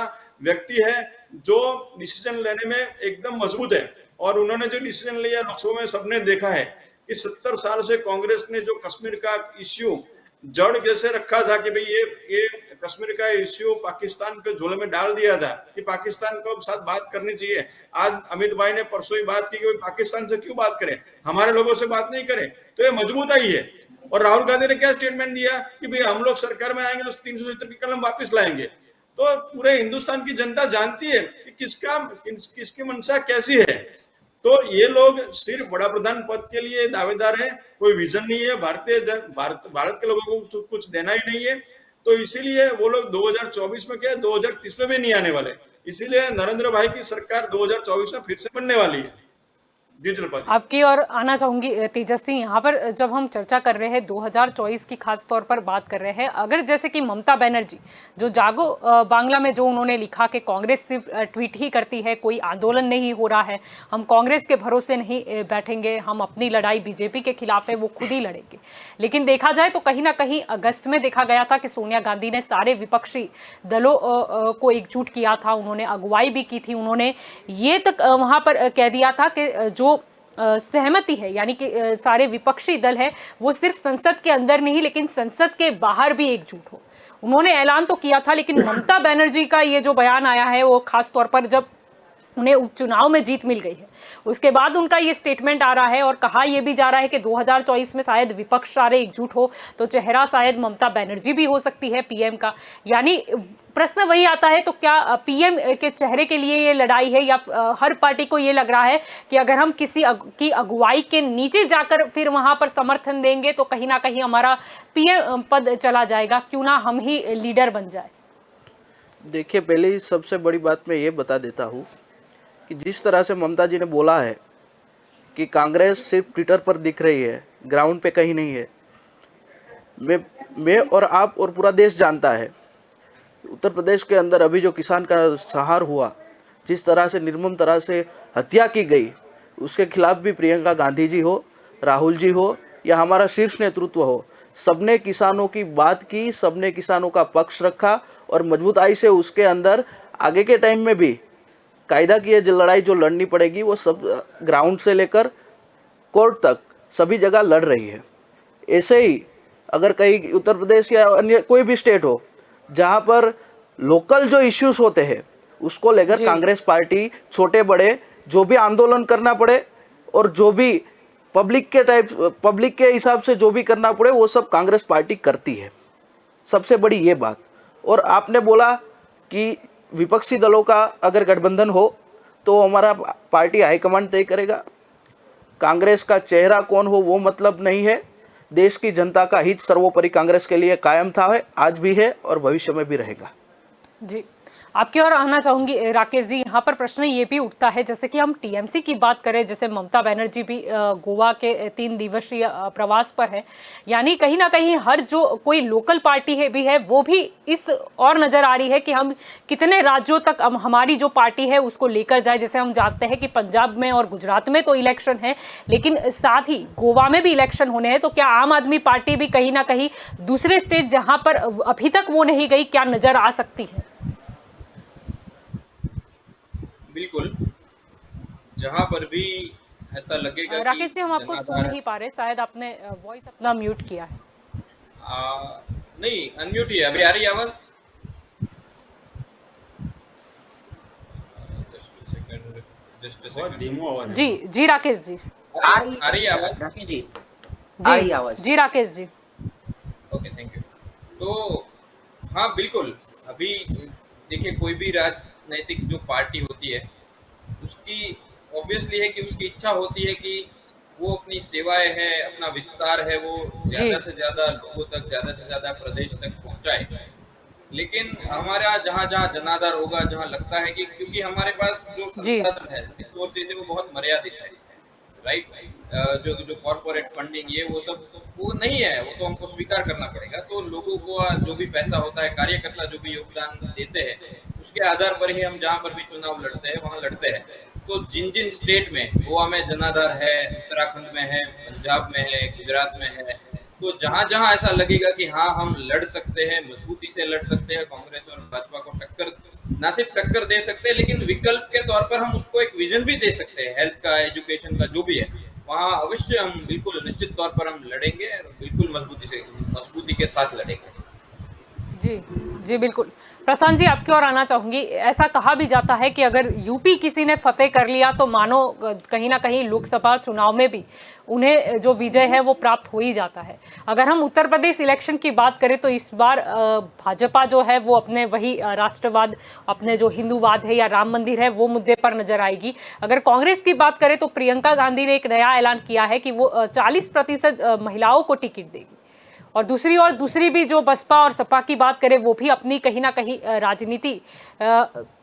व्यक्ति है जो डिसीजन लेने में एकदम मजबूत है और उन्होंने जो डिसीजन लिया लोकसभा में सबने देखा है कि 70 साल से कांग्रेस ने जो कश्मीर का इश्यू जड़ जैसे रखा था कि भाई ये कश्मीर का इश्यू पाकिस्तान के झोले में डाल दिया था कि पाकिस्तान को साथ बात करनी चाहिए। आज अमित भाई ने परसों ही बात की कि पाकिस्तान से क्यों बात करें, हमारे लोगों से बात नहीं करें। तो ये मजबूताई है। और राहुल गांधी ने क्या स्टेटमेंट दिया कि भाई हम लोग सरकार में आएंगे तो 370 की कलम वापस लाएंगे। तो पूरे हिंदुस्तान की जनता जानती है कि किसकी मंशा कैसी है। तो ये लोग सिर्फ बड़ा प्रधान पद के लिए दावेदार हैं, कोई विजन नहीं है, भारत के लोगों को कुछ देना ही नहीं है। तो इसीलिए वो लोग 2024 में क्या 2030 में भी नहीं आने वाले। इसीलिए नरेंद्र भाई की सरकार 2024 में फिर से बनने वाली है। जी जलपा जी। आपकी और आना चाहूंगी तेजस्वी। यहाँ पर जब हम चर्चा कर रहे हैं 2024 की खास तौर पर बात कर रहे हैं, अगर जैसे कि ममता बनर्जी जो जागो बांग्ला में जो उन्होंने लिखा कि कांग्रेस सिर्फ ट्वीट ही करती है, कोई आंदोलन नहीं हो रहा है, हम कांग्रेस के भरोसे नहीं बैठेंगे, हम अपनी लड़ाई बीजेपी के खिलाफ है, वो खुद ही लड़ेंगे। लेकिन देखा जाए तो कहीं ना कहीं अगस्त में देखा गया था कि सोनिया गांधी ने सारे विपक्षी दलों को एकजुट किया था, उन्होंने अगुवाई भी की थी, उन्होंने ये तक वहां पर कह दिया था कि जो सहमति है, यानी कि सारे विपक्षी दल है वो सिर्फ संसद के अंदर नहीं लेकिन संसद के बाहर भी एकजुट हो। उन्होंने ऐलान तो किया था, लेकिन ममता बनर्जी का ये जो बयान आया है वो खास तौर पर जब उन्हें उपचुनाव में जीत मिल गई है उसके बाद उनका ये स्टेटमेंट आ रहा है और कहा यह भी जा रहा है कि 2024 में शायद विपक्ष सारे एकजुट हो तो चेहरा शायद ममता बनर्जी भी हो सकती है पीएम का। यानी प्रश्न वही आता है, तो क्या पीएम के चेहरे के लिए ये लड़ाई है या हर पार्टी को ये लग रहा है कि अगर हम किसी की अगुवाई के नीचे जाकर फिर वहां पर समर्थन देंगे तो कहीं ना कहीं हमारा पीएम पद चला जाएगा, क्यों ना हम ही लीडर बन जाए। देखिए, पहले ही सबसे बड़ी बात मैं ये बता देता हूँ कि जिस तरह से ममता जी ने बोला है कि कांग्रेस सिर्फ ट्विटर पर दिख रही है, ग्राउंड पे कहीं नहीं है, मैं और आप और पूरा देश जानता है उत्तर प्रदेश के अंदर अभी जो किसान का संहार हुआ, जिस तरह से निर्मम तरह से हत्या की गई, उसके खिलाफ भी प्रियंका गांधी जी हो, राहुल जी हो या हमारा शीर्ष नेतृत्व हो, सबने किसानों की बात की, सबने किसानों का पक्ष रखा और मजबूताई से उसके अंदर आगे के टाइम में भी कायदा की ये लड़ाई जो लड़नी पड़ेगी वो सब ग्राउंड से लेकर कोर्ट तक सभी जगह लड़ रही है। ऐसे ही अगर कहीं उत्तर प्रदेश या अन्य कोई भी स्टेट हो जहां पर लोकल जो इश्यूज होते हैं उसको लेकर कांग्रेस पार्टी छोटे बड़े जो भी आंदोलन करना पड़े और जो भी पब्लिक के हिसाब से जो भी करना पड़े वो सब कांग्रेस पार्टी करती है। सबसे बड़ी ये बात। और आपने बोला कि विपक्षी दलों का अगर गठबंधन हो तो हमारा पार्टी हाईकमांड तय करेगा। कांग्रेस का चेहरा कौन हो वो मतलब नहीं है। देश की जनता का हित सर्वोपरि कांग्रेस के लिए कायम था, है, आज भी है और भविष्य में भी रहेगा। जी, आपकी ओर आना चाहूंगी राकेश जी। यहाँ पर प्रश्न ये भी उठता है, जैसे कि हम टीएमसी की बात करें, जैसे ममता बनर्जी भी गोवा के 3 दिवसीय प्रवास पर है, यानी कहीं ना कहीं हर जो कोई लोकल पार्टी है भी है वो भी इस और नजर आ रही है कि हम कितने राज्यों तक हमारी जो पार्टी है उसको लेकर जाए। जैसे हम जानते हैं कि पंजाब में और गुजरात में तो इलेक्शन है, लेकिन साथ ही गोवा में भी इलेक्शन होने हैं, तो क्या आम आदमी पार्टी भी कहीं ना कहीं दूसरे स्टेट जहां पर अभी तक वो नहीं गई, क्या नजर आ सकती है? बिल्कुल, जहां पर भी ऐसा लगेगा कि राकेश जी, हम आपको सुन नहीं पा रहे, शायद आपने वॉइस अपना म्यूट किया है। नहीं, अनम्यूट ही है। अभी आ रही है आवाज? जस्ट बहुत धीमो आवाज है। जी जी राकेश जी, आ रही है आवाज? राकेश जी, जी आई आवाज। जी Rakesh ji. Okay, thank you. तो हाँ, बिल्कुल, अभी देखिए कोई भी राजनैतिक जो पार्टी होती है उसकी ऑब्वियसली है कि उसकी इच्छा होती है कि वो अपनी सेवाएं है, अपना विस्तार है, वो ज्यादा से ज्यादा लोगों तक, ज्यादा से ज्यादा प्रदेश तक पहुंचाए। लेकिन हमारे यहाँ जहाँ जहाँ जनाधार होगा, जहाँ लगता है कि क्योंकि हमारे पास जो संसाधन है रिसोर्सेज है वो बहुत मर्यादित है, राइट? जो कॉर्पोरेट फंडिंग ये वो सब वो नहीं है, वो तो हमको स्वीकार करना पड़ेगा। तो लोगों को जो भी पैसा होता है, कार्यकर्ता जो भी योगदान देते हैं, उसके आधार पर ही हम जहाँ पर भी चुनाव लड़ते हैं वहाँ लड़ते हैं। तो जिन जिन स्टेट में, गोवा में जनाधार है, उत्तराखंड में है, पंजाब में है, गुजरात में है, तो जहां जहां ऐसा लगेगा कि हाँ हम लड़ सकते हैं, मजबूती से लड़ सकते हैं, कांग्रेस और भाजपा को टक्कर, ना सिर्फ टक्कर दे सकते हैं लेकिन विकल्प के तौर पर हम उसको एक विजन भी दे सकते हैं, हेल्थ का, एजुकेशन का, जो भी है, वहाँ अवश्य हम बिल्कुल निश्चित तौर पर हम लड़ेंगे, बिल्कुल मजबूती के साथ लड़ेंगे। जी जी बिल्कुल। प्रशांत जी, आपकी ओर आना चाहूंगी। ऐसा कहा भी जाता है कि अगर यूपी किसी ने फतेह कर लिया तो मानो कहीं ना कहीं लोकसभा चुनाव में भी उन्हें जो विजय है वो प्राप्त हो ही जाता है। अगर हम उत्तर प्रदेश इलेक्शन की बात करें तो इस बार भाजपा जो है वो अपने वही राष्ट्रवाद, अपने जो हिंदूवाद है या राम मंदिर है वो मुद्दे पर नजर आएगी। अगर कांग्रेस की बात करें तो प्रियंका गांधी ने एक नया ऐलान किया है कि वो 40% महिलाओं को टिकट देगी। और दूसरी ओर दूसरी भी जो बसपा और सपा की बात करें वो भी अपनी कहीं ना कहीं राजनीति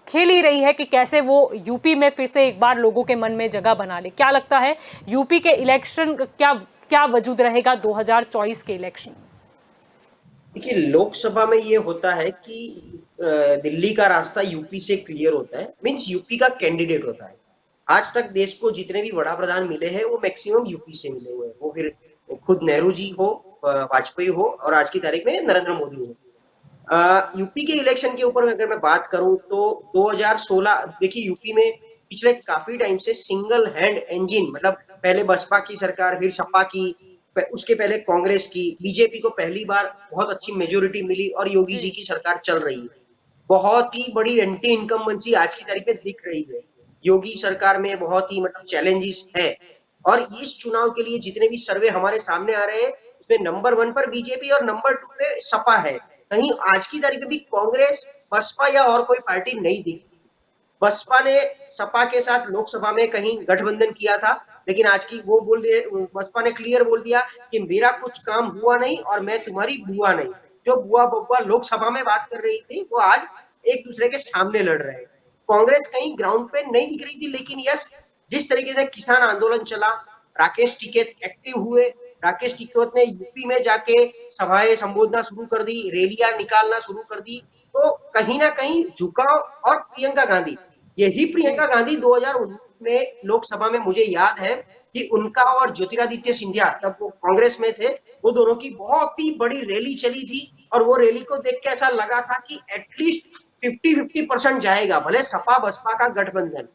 खेल ही रही है कि कैसे वो यूपी में फिर से एक बार लोगों के मन में जगह बना ले। क्या लगता है यूपी के इलेक्शन क्या क्या वजूद रहेगा 2024 के इलेक्शन? देखिए, लोकसभा में ये होता है कि दिल्ली का रास्ता यूपी से क्लियर होता है, मीन्स यूपी का कैंडिडेट होता है। आज तक देश को जितने भी बड़ा प्रधान मिले हैं वो मैक्सिमम यूपी से मिले हुए हैं, वो फिर खुद नेहरू जी हो, वाजपेयी हो, और आज की तारीख में नरेंद्र मोदी हो। यूपी के इलेक्शन के ऊपर अगर मैं बात करूं तो 2016, देखिए यूपी में पिछले काफी टाइम से सिंगल हैंड इंजन, मतलब पहले बसपा की सरकार, फिर सपा की, उसके पहले कांग्रेस की, बीजेपी को पहली बार बहुत अच्छी मेजोरिटी मिली और योगी जी की सरकार चल रही है। बहुत ही बड़ी एंटी इनकम्बेंसी आज की तारीख में दिख रही है। योगी सरकार में बहुत ही मतलब चैलेंजेस है, और इस चुनाव के लिए जितने भी सर्वे हमारे सामने आ रहे हैं उसमें नंबर 1 पर बीजेपी और नंबर 2 पे सपा है। कहीं आज की तारीख में भी कांग्रेस, बसपा या और कोई पार्टी नहीं दिखती। बसपा ने सपा के साथ लोकसभा में कहीं गठबंधन किया था, लेकिन आज की वो बसपा ने क्लियर बोल दिया कि मेरा कुछ काम हुआ नहीं और मैं तुम्हारी बुआ नहीं। जो बुआ बब्बा लोकसभा में बात कर रही थी वो आज एक दूसरे के सामने लड़ रहे हैं। कांग्रेस कहीं ग्राउंड पे नहीं दिख रही थी, लेकिन यस, जिस तरीके से किसान आंदोलन चला, राकेश टिकैत एक्टिव हुए, राकेश टिकैत ने यूपी में जाके सभाएं संबोधना शुरू कर दी, रैलियां निकालना शुरू कर दी, तो कहीं ना कहीं झुकाव। और प्रियंका गांधी, यही प्रियंका गांधी 2019 में लोकसभा में, मुझे याद है कि उनका और ज्योतिरादित्य सिंधिया, तब वो कांग्रेस में थे, वो दोनों की बहुत ही बड़ी रैली चली थी, और वो रैली को देख के ऐसा लगा था कि एटलीस्ट 50-50% जाएगा, भले सपा बसपा का गठबंधन।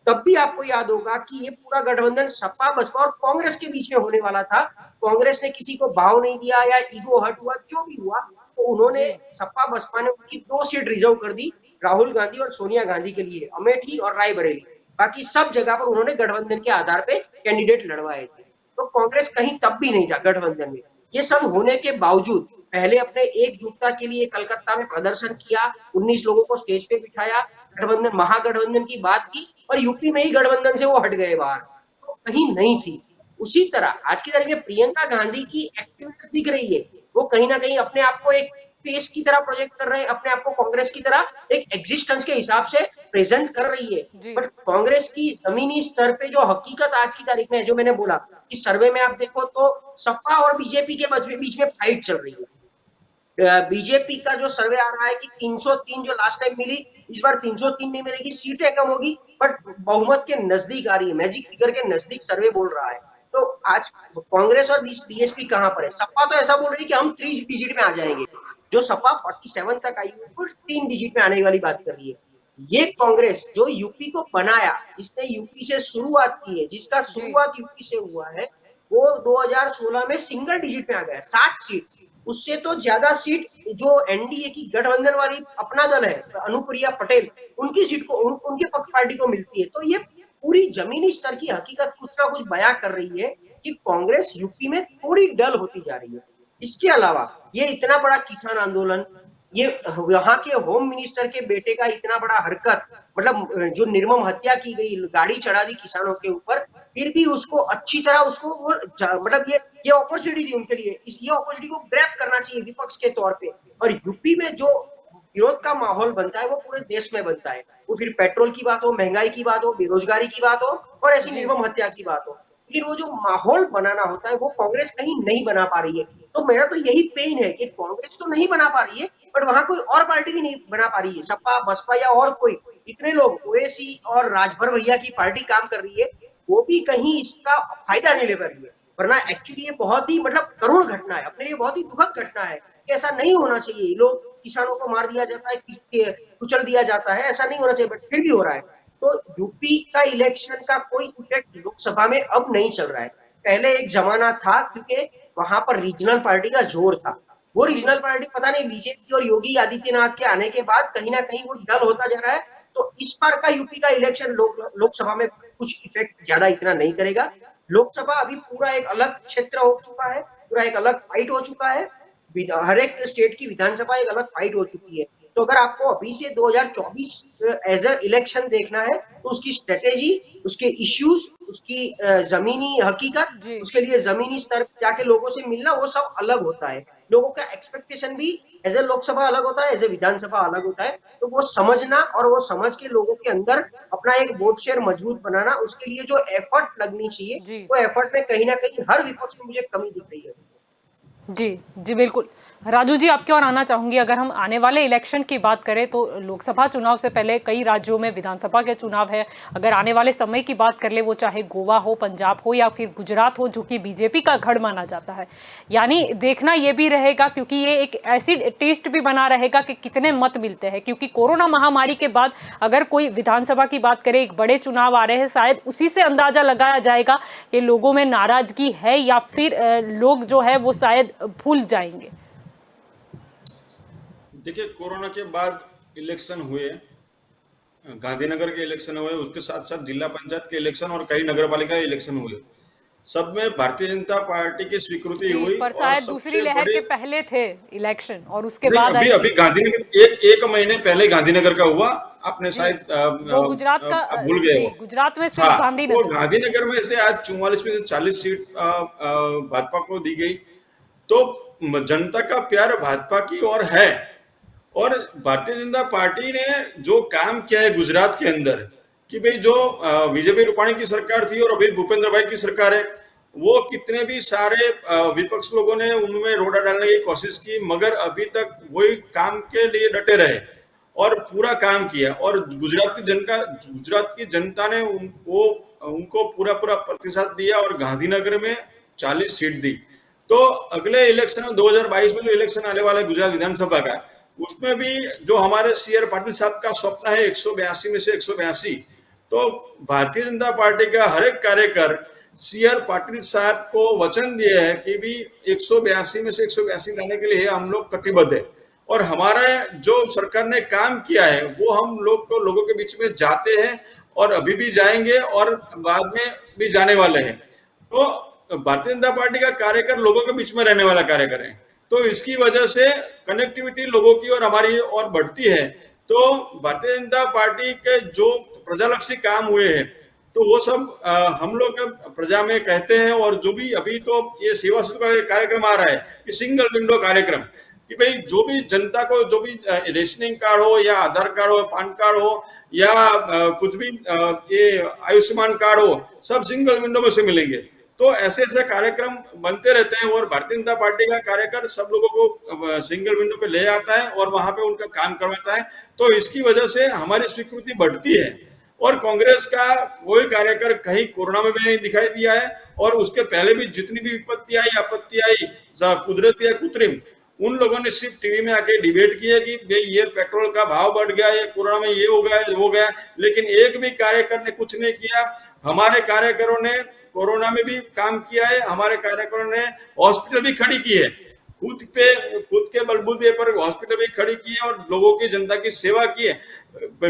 तब भी आपको याद होगा कि ये पूरा गठबंधन सपा बसपा और कांग्रेस के बीच में होने वाला था। कांग्रेस ने किसी को भाव नहीं दिया या ईगो हर्ट हुआ, जो भी हुआ, तो उन्होंने, सपा बसपा ने उनकी 2 सीट रिजर्व कर दी राहुल गांधी और सोनिया गांधी के लिए, अमेठी और रायबरेली। बाकी सब जगह पर उन्होंने गठबंधन के आधार पे कैंडिडेट लड़वाए थे। तो कांग्रेस कहीं तब भी नहीं था गठबंधन में। ये सब होने के बावजूद पहले अपने एकजुटता के लिए कलकत्ता में प्रदर्शन किया, 19 लोगों को स्टेज पे बिठाया, गठबंधन महागठबंधन की बात की, और यूपी में ही गठबंधन से वो हट गए बाहर, तो कहीं नहीं थी। उसी तरह आज की तारीख में प्रियंका गांधी की एक्टिविटीज दिख रही है, वो कहीं ना कहीं अपने आप को एक फेस की तरह प्रोजेक्ट कर रहे हैं, अपने आप को कांग्रेस की तरह एक एग्जिस्टेंस के हिसाब से प्रेजेंट कर रही है। बट कांग्रेस की जमीनी स्तर पे जो हकीकत आज की तारीख में है, जो मैंने बोला कि सर्वे में आप देखो तो सपा और बीजेपी के बीच में फाइट चल रही है। बीजेपी का जो सर्वे आ रहा है कि 303 जो लास्ट टाइम मिली, इस बार 303 नहीं मिलेगी, सीटें कम होगी, बट बहुमत के नजदीक आ रही है, मैजिक फिगर के नजदीक सर्वे बोल रहा है। तो आज कांग्रेस और बीएसपी कहां पर है? सपा तो ऐसा बोल रही है कि हम 3 डिजिट में आ जाएंगे, जो सपा 47 तक आई है, कुल 3 डिजिट में आने वाली बात कर रही है। ये कांग्रेस जो यूपी को बनाया, जिसने यूपी से शुरुआत की है, जिसका शुरुआत यूपी से हुआ है, वो 2016 में सिंगल डिजिट में आ गया, 7 सीट। उससे तो ज्यादा सीट जो एनडीए की गठबंधन वाली अपना दल है, अनुप्रिया पटेल, उनकी सीट को उनके पक्ष पार्टी को मिलती है। तो ये पूरी जमीनी स्तर की हकीकत कुछ ना कुछ बयां कर रही है कि कांग्रेस यूपी में थोड़ी डल होती जा रही है। इसके अलावा ये इतना बड़ा किसान आंदोलन, ये यहाँ के होम मिनिस्टर के बेटे का इतना बड़ा हरकत, मतलब जो निर्मम हत्या की गई, गाड़ी चढ़ा दी किसानों के ऊपर, फिर भी उसको अच्छी तरह उसको मतलब ये अपॉर्चुनिटी दी उनके लिए, ये अपॉर्चुनिटी को ग्रैब करना चाहिए विपक्ष के तौर पे। और यूपी में जो विरोध का माहौल बनता है वो पूरे देश में बनता है, वो फिर पेट्रोल की बात हो, महंगाई की बात हो, बेरोजगारी की बात हो, और ऐसी निर्मम हत्या की बात हो, लेकिन वो जो माहौल बनाना होता है वो कांग्रेस कहीं नहीं बना पा रही है। तो मेरा तो यही पेन है कि कांग्रेस तो नहीं बना पा रही है, बट वहां कोई और पार्टी भी नहीं बना पा रही है, सपा बसपा या और कोई, इतने लोग ओवैसी और राजभर भैया की पार्टी काम कर रही है, वो भी कहीं इसका फायदा नहीं ले पा रही है। वरना एक्चुअली ये बहुत ही मतलब करुण घटना है, अपने लिए बहुत ही दुखद घटना है कि ऐसा नहीं होना चाहिए। लोग, किसानों को मार दिया जाता है, कुचल दिया जाता है, ऐसा नहीं होना चाहिए, बट फिर भी हो रहा है। तो यूपी का इलेक्शन का कोई इफेक्ट लोकसभा में अब नहीं चल रहा है। पहले एक जमाना था, क्योंकि वहां पर रीजनल पार्टी का जोर था, वो रीजनल पार्टी पता नहीं बीजेपी और योगी आदित्यनाथ के आने के बाद कहीं ना कहीं वो डल होता जा रहा है। तो इस बार का यूपी का इलेक्शन लोकसभा में कुछ इफेक्ट ज्यादा इतना नहीं करेगा। लोकसभा अभी पूरा एक अलग क्षेत्र हो चुका है, पूरा एक अलग फाइट हो चुका है। हर एक स्टेट की विधानसभा एक अलग फाइट हो चुकी है। तो अगर आपको अभी से 2024 एज अ इलेक्शन देखना है तो उसकी स्ट्रेटेजी, उसके इश्यूज, उसकी जमीनी हकीकत, जी। उसके लिए जमीनी स्तर पर जाके लोगों से मिलना, वो सब अलग होता है। लोगों का एक्सपेक्टेशन भी एज ए लोकसभा अलग होता है, एज ए विधानसभा अलग होता है। तो वो समझना और वो समझ के लोगों के अंदर अपना एक वोट शेयर मजबूत बनाना, उसके लिए जो एफर्ट लगनी चाहिए, जी वो एफर्ट में कहीं ना कहीं हर विपक्ष में मुझे कमी दिख रही है। जी जी बिल्कुल। राजू जी, आपकी ओर आना चाहूंगी। अगर हम आने वाले इलेक्शन की बात करें तो लोकसभा चुनाव से पहले कई राज्यों में विधानसभा के चुनाव है। अगर आने वाले समय की बात कर ले, वो चाहे गोवा हो, पंजाब हो या फिर गुजरात हो, जो कि बीजेपी का गढ़ माना जाता है। यानी देखना ये भी रहेगा, क्योंकि ये एक ऐसी टेस्ट भी बना रहेगा कि कितने मत मिलते हैं। क्योंकि कोरोना महामारी के बाद अगर कोई विधानसभा की बात करें, एक बड़े चुनाव आ रहे हैं, शायद उसी से अंदाजा लगाया जाएगा कि लोगों में नाराजगी है या फिर लोग जो है वो शायद भूल जाएंगे। देखिए, कोरोना के बाद इलेक्शन हुए, गांधीनगर के इलेक्शन हुए, उसके साथ साथ जिला पंचायत के इलेक्शन और कई नगर पालिका इलेक्शन हुए। सब में भारतीय जनता पार्टी की स्वीकृति हुई। पर और शायद दूसरी सबसे लहर बड़ी, के पहले थे इलेक्शन और उसके नहीं, बाद अभी आई अभी गांधीनगर एक महीने पहले गांधीनगर का हुआ। आपने जी। शायद वो गुजरात का आप भूल गए जी, हो। गुजरात में सिर्फ हाँ, वो गांधीनगर। गांधीनगर में से आज 44 में से 40 सीट भाजपा को दी गई। तो जनता का प्यार भाजपा की ओर है। और भारतीय जनता पार्टी ने जो काम किया है गुजरात के अंदर, कि भाई जो विजय रूपाणी की सरकार थी और अभी भूपेंद्र भाई की सरकार है, वो कितने भी सारे विपक्ष लोगों ने उनमें रोड़ा डालने की कोशिश की, मगर अभी तक वही काम के लिए डटे रहे और पूरा काम किया। और गुजरात की जनता ने उनको पूरा प्रतिसाद दिया और गांधीनगर में 40 सीट दी। तो अगले इलेक्शन में 2022 में जो इलेक्शन आने वाला है गुजरात विधानसभा का, उसमें भी जो हमारे सी आर पाटिल साहब का स्वप्न है 182 में से 182, तो भारतीय जनता पार्टी का हर एक कार्यकर सी आर पाटिल साहब को वचन दिए है कि भी 182 में से 182 लाने के लिए हम लोग कटिबद्ध है। और हमारा जो सरकार ने काम किया है वो हम लोगों के बीच में जाते हैं और अभी भी जाएंगे और बाद में भी जाने वाले हैं। तो भारतीय जनता पार्टी का कार्यकर लोगों के बीच में रहने वाला कार्यकर है। तो इसकी वजह से कनेक्टिविटी लोगों की और हमारी और बढ़ती है। तो भारतीय जनता पार्टी के जो प्रजालक्षी काम हुए हैं, तो वो सब हम लोग प्रजा में कहते हैं। और जो भी अभी तो ये सेवा सेतु का कार्यक्रम आ रहा है कि सिंगल विंडो कार्यक्रम, कि भाई जो भी जनता को जो भी रेशनिंग कार्ड हो या आधार कार्ड हो, पान कार्ड हो या कुछ भी ये आयुष्मान कार्ड हो, सब सिंगल विंडो में से मिलेंगे। तो ऐसे ऐसे कार्यक्रम बनते रहते हैं और भारतीय जनता पार्टी का कार्यकर सब लोगों को सिंगल विंडो पे ले आता है और वहां पे उनका काम करवाता है। तो इसकी वजह से हमारी स्वीकृति बढ़ती है। और कांग्रेस का कोई कार्यकर कहीं कोरोना में भी नहीं दिखाई दिया है। और उसके पहले भी जितनी भी विपत्ति आई, आपत्ति आई, कुदरती या कृत्रिम, उन लोगों ने सिर्फ टीवी में आके डिबेट किया कि भाई ये पेट्रोल का भाव बढ़ गया, ये कोरोना में ये हो गया, लेकिन एक भी कार्यकर ने कुछ नहीं किया। हमारे कार्यकरों ने कोरोना में भी काम किया है, हमारे कार्यकर्ताओं ने हॉस्पिटल भी खड़ी की है, खुद के बलबूते पर हॉस्पिटल भी खड़ी की है और लोगों की, जनता की सेवा की है।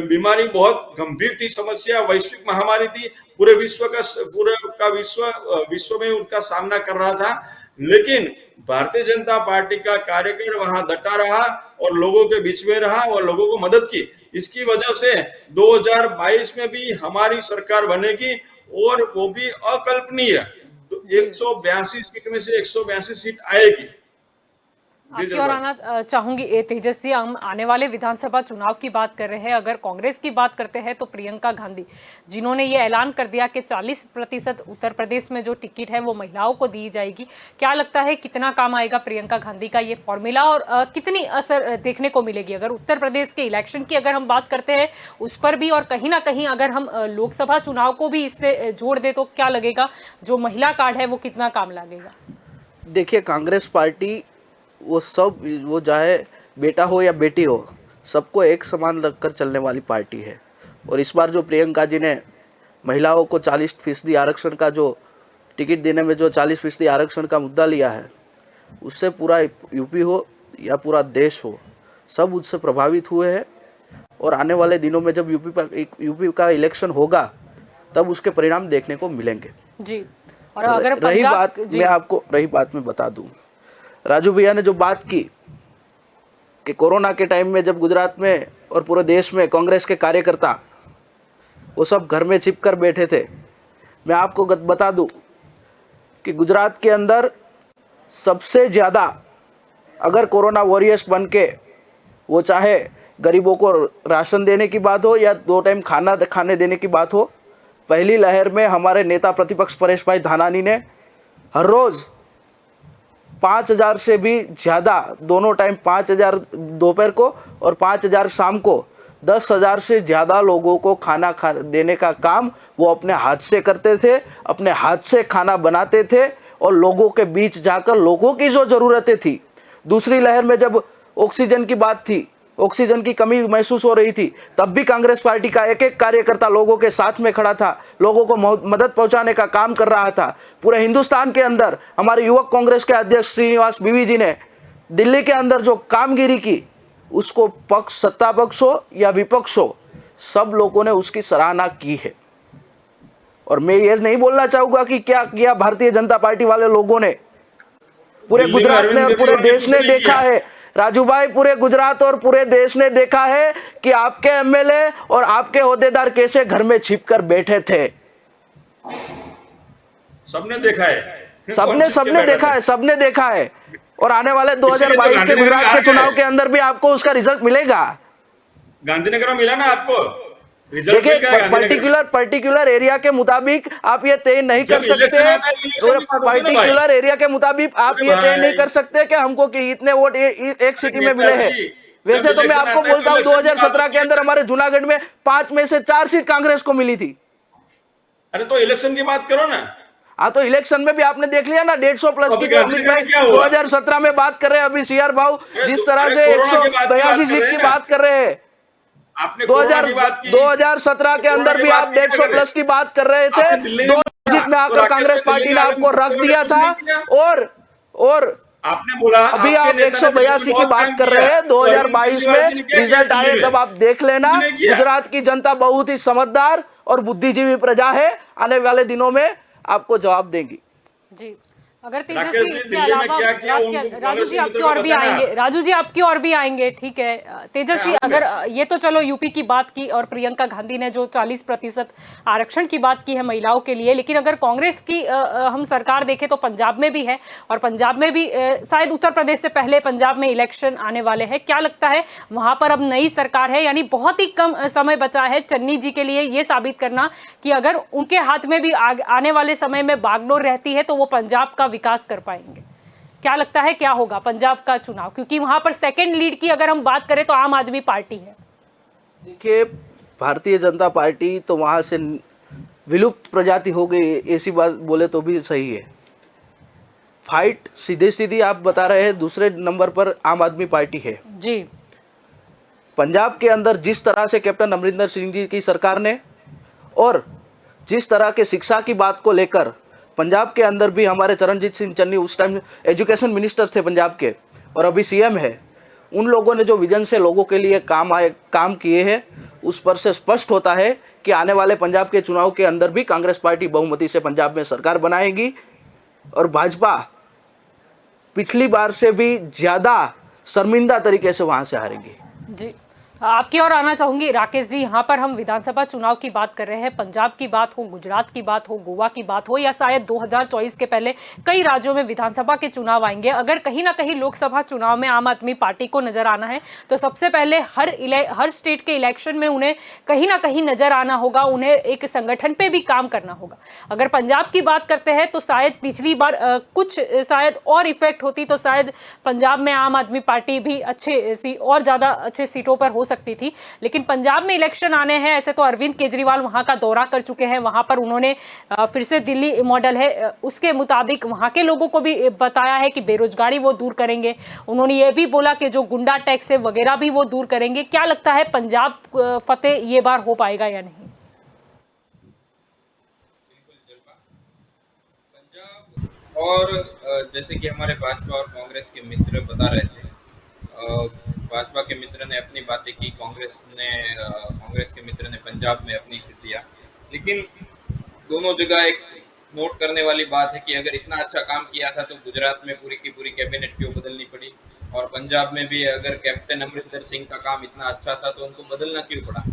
बीमारी बहुत गंभीर थी, समस्या वैश्विक महामारी थी, पूरे विश्व का विश्व में उनका सामना कर रहा था, लेकिन भारतीय जनता पार्टी का कार्यकर वहां डटा रहा और लोगों के बीच में रहा और लोगों को मदद की। इसकी वजह से 2022 में भी हमारी सरकार बनेगी और वो भी अकल्पनीय 182 सीट में से 182 सीट आएगी। आपकी ओर आना चाहूंगी तेजस्वी। हम आने वाले विधानसभा चुनाव की बात कर रहे हैं। अगर कांग्रेस की बात करते हैं तो प्रियंका गांधी, जिन्होंने ये ऐलान कर दिया कि 40% उत्तर प्रदेश में जो टिकट है वो महिलाओं को दी जाएगी। क्या लगता है कितना काम आएगा प्रियंका गांधी का ये फॉर्मूला और कितनी असर देखने को मिलेगी? अगर उत्तर प्रदेश के इलेक्शन की अगर हम बात करते हैं उस पर भी, और कहीं ना कहीं अगर हम लोकसभा चुनाव को भी इससे जोड़ दे तो क्या लगेगा जो महिला कार्ड है वो कितना काम लगेगा? देखिए, कांग्रेस पार्टी वो चाहे बेटा हो या बेटी हो, सबको एक समान रखकर चलने वाली पार्टी है। और इस बार जो प्रियंका जी ने महिलाओं को 40% आरक्षण का जो टिकट देने में जो 40% आरक्षण का मुद्दा लिया है, उससे पूरा यूपी हो या पूरा देश हो, सब उससे प्रभावित हुए हैं। और आने वाले दिनों में जब यूपी का इलेक्शन होगा तब उसके परिणाम देखने को मिलेंगे। जी। और अगर रही पंजाब बात, जी, मैं आपको रही बात मैं बता दूं, राजू भैया ने जो बात की कि कोरोना के टाइम में जब गुजरात में और पूरे देश में कांग्रेस के कार्यकर्ता वो सब घर में छिप कर बैठे थे, मैं आपको बता दूं कि गुजरात के अंदर सबसे ज़्यादा अगर कोरोना वॉरियर्स बन के वो चाहे गरीबों को राशन देने की बात हो या 2 टाइम खाना खाने देने की बात हो, पहली लहर में हमारे नेता प्रतिपक्ष परेश भाई धानानी ने हर रोज़ 5,000 से भी ज़्यादा, दोनों टाइम 5,000 दोपहर को और 5,000 शाम को 10,000 से ज़्यादा लोगों को खाना देने का काम वो अपने हाथ से करते थे, अपने हाथ से खाना बनाते थे और लोगों के बीच जाकर लोगों की जो ज़रूरतें थी। दूसरी लहर में जब ऑक्सीजन की बात थी, ऑक्सीजन की कमी महसूस हो रही थी, तब भी कांग्रेस पार्टी का एक एक कार्यकर्ता लोगों के साथ में खड़ा था, लोगों को मदद पहुंचाने का काम कर रहा था। पूरे हिंदुस्तान के अंदर हमारे युवक कांग्रेस के अध्यक्ष श्रीनिवास बीवी जी ने दिल्ली के अंदर जो कामगिरी की, उसको पक्ष सत्ता पक्ष हो या विपक्ष हो, सब लोगों ने उसकी सराहना की है। और मैं ये नहीं बोलना चाहूंगा कि क्या किया भारतीय जनता पार्टी वाले लोगों ने, पूरे गुजरात में और पूरे देश ने देखा है राजू भाई, पूरे गुजरात और पूरे देश ने देखा है कि आपके एमएलए और आपके ओहदेदार कैसे घर में छिपकर बैठे थे। सबने देखा है, सबने देखा है। और आने वाले 2022 के गुजरात के चुनाव के अंदर भी आपको उसका रिजल्ट मिलेगा। गांधीनगर में मिला ना आपको रिजल्ट। देखिए, पर्टिकुलर एरिया के मुताबिक आप ये तय नहीं कर सकते, पर्टिकुलर एरिया के मुताबिक आप ये तय नहीं कर सकते कि हमको कि इतने वोट एक सिटी में मिले हैं। वैसे तो मैं आपको बोलता हूँ 2017 के अंदर हमारे जूनागढ़ में 5 में से 4 सीट कांग्रेस को मिली थी। अरे तो इलेक्शन की बात करो ना। हाँ, तो इलेक्शन में भी आपने देख लिया ना 150 प्लस की अमित भाई 2017 में बात कर रहे हैं। अभी सीआर भाऊ जिस तरह से 182 सीट की बात कर रहे हैं, 2017 के अंदर भी आप 150 प्लस की बात कर रहे थे। 2 जीत में आकर कांग्रेस पार्टी ने आपको रख दिया था। और आपने बोला अभी आप 182 की बात कर रहे हैं। 2022 में रिजल्ट आए तब आप देख लेना। गुजरात की जनता बहुत ही समझदार और बुद्धिजीवी प्रजा है, आने वाले दिनों में आपको जवाब देंगी। जी, अगर तेजस्वी इसके अलावा राजू जी आपकी और भी आएंगे, राजू जी आपकी और भी आएंगे, ठीक है तेजस्वी, अगर ये तो चलो यूपी की बात की और प्रियंका गांधी ने जो 40% आरक्षण की बात की है महिलाओं के लिए, लेकिन अगर कांग्रेस की हम सरकार देखें तो पंजाब में भी है, और पंजाब में भी शायद उत्तर प्रदेश से पहले पंजाब में इलेक्शन आने वाले हैं। क्या लगता है वहां पर अब नई सरकार है, यानी बहुत ही कम समय बचा है चन्नी जी के लिए ये साबित करना कि अगर उनके हाथ में भी आने वाले समय में बागडोर रहती है तो वो पंजाब का विकास कर पाएंगे। क्या लगता है क्या होगा पंजाब का चुनाव, क्योंकि वहां पर सेकंड लीड की अगर हम बात करें तो आम आदमी पार्टी है। देखिए, भारतीय जनता पार्टी तो वहां से विलुप्त प्रजाति हो गई, ऐसी बात बोले तो भी सही है। फाइट सीधी आप बता रहे हैं, दूसरे नंबर पर आम आदमी पार्टी है जी। पंजाब के अंदर जिस तरह से कैप्टन अमरिंदर सिंह जी की सरकार ने और जिस तरह के शिक्षा की बात को लेकर पंजाब के अंदर भी हमारे चरणजीत सिंह चन्नी उस टाइम एजुकेशन मिनिस्टर थे पंजाब के और अभी सीएम है, उन लोगों ने जो विजन से लोगों के लिए काम किए हैं, उस पर से स्पष्ट होता है कि आने वाले पंजाब के चुनाव के अंदर भी कांग्रेस पार्टी बहुमती से पंजाब में सरकार बनाएगी और भाजपा पिछली बार से भी ज़्यादा शर्मिंदा तरीके से वहाँ से हारेगी। जी, आपकी ओर आना चाहूंगी राकेश जी। यहाँ पर हम विधानसभा चुनाव की बात कर रहे हैं, पंजाब की बात हो, गुजरात की बात हो, गोवा की बात हो, या शायद 2024 के पहले कई राज्यों में विधानसभा के चुनाव आएंगे। अगर कहीं ना कहीं लोकसभा चुनाव में आम आदमी पार्टी को नजर आना है तो सबसे पहले हर स्टेट के इलेक्शन में उन्हें कहीं ना कहीं नजर आना होगा, उन्हें एक संगठन पे भी काम करना होगा। अगर पंजाब की बात करते हैं तो शायद पिछली बार कुछ शायद और इफेक्ट होती तो शायद पंजाब में आम आदमी पार्टी भी और ज्यादा अच्छे सीटों पर हो सकती थी, लेकिन पंजाब में इलेक्शन आने हैं। ऐसे तो अरविंद केजरीवाल वहां का दौरा कर चुके हैं, वहां पर उन्होंने फिर से दिल्ली मॉडल है उसके मुताबिक वहां के लोगों को भी बताया है कि बेरोजगारी वो दूर करेंगे। उन्होंने ये भी बोला कि जो गुंडा टैक्स है वगैरह भी वो दूर करेंगे। क्या लगता है पंजाब फतेह ये बार हो पाएगा या नहीं? पंजाब और जैसे कि हमारे भाजपा और कांग्रेस के मित्र बता रहे थे भाजपा के मित्र ने अपनी बातें की, कांग्रेस के मित्र ने पंजाब में अपनी स्थितियाँ, लेकिन दोनों जगह एक नोट करने वाली बात है कि अगर इतना अच्छा काम किया था तो गुजरात में पूरी की पूरी कैबिनेट क्यों बदलनी पड़ी, और पंजाब में भी अगर कैप्टन अमरिंदर सिंह का काम इतना अच्छा था तो उनको बदलना क्यों पड़ा।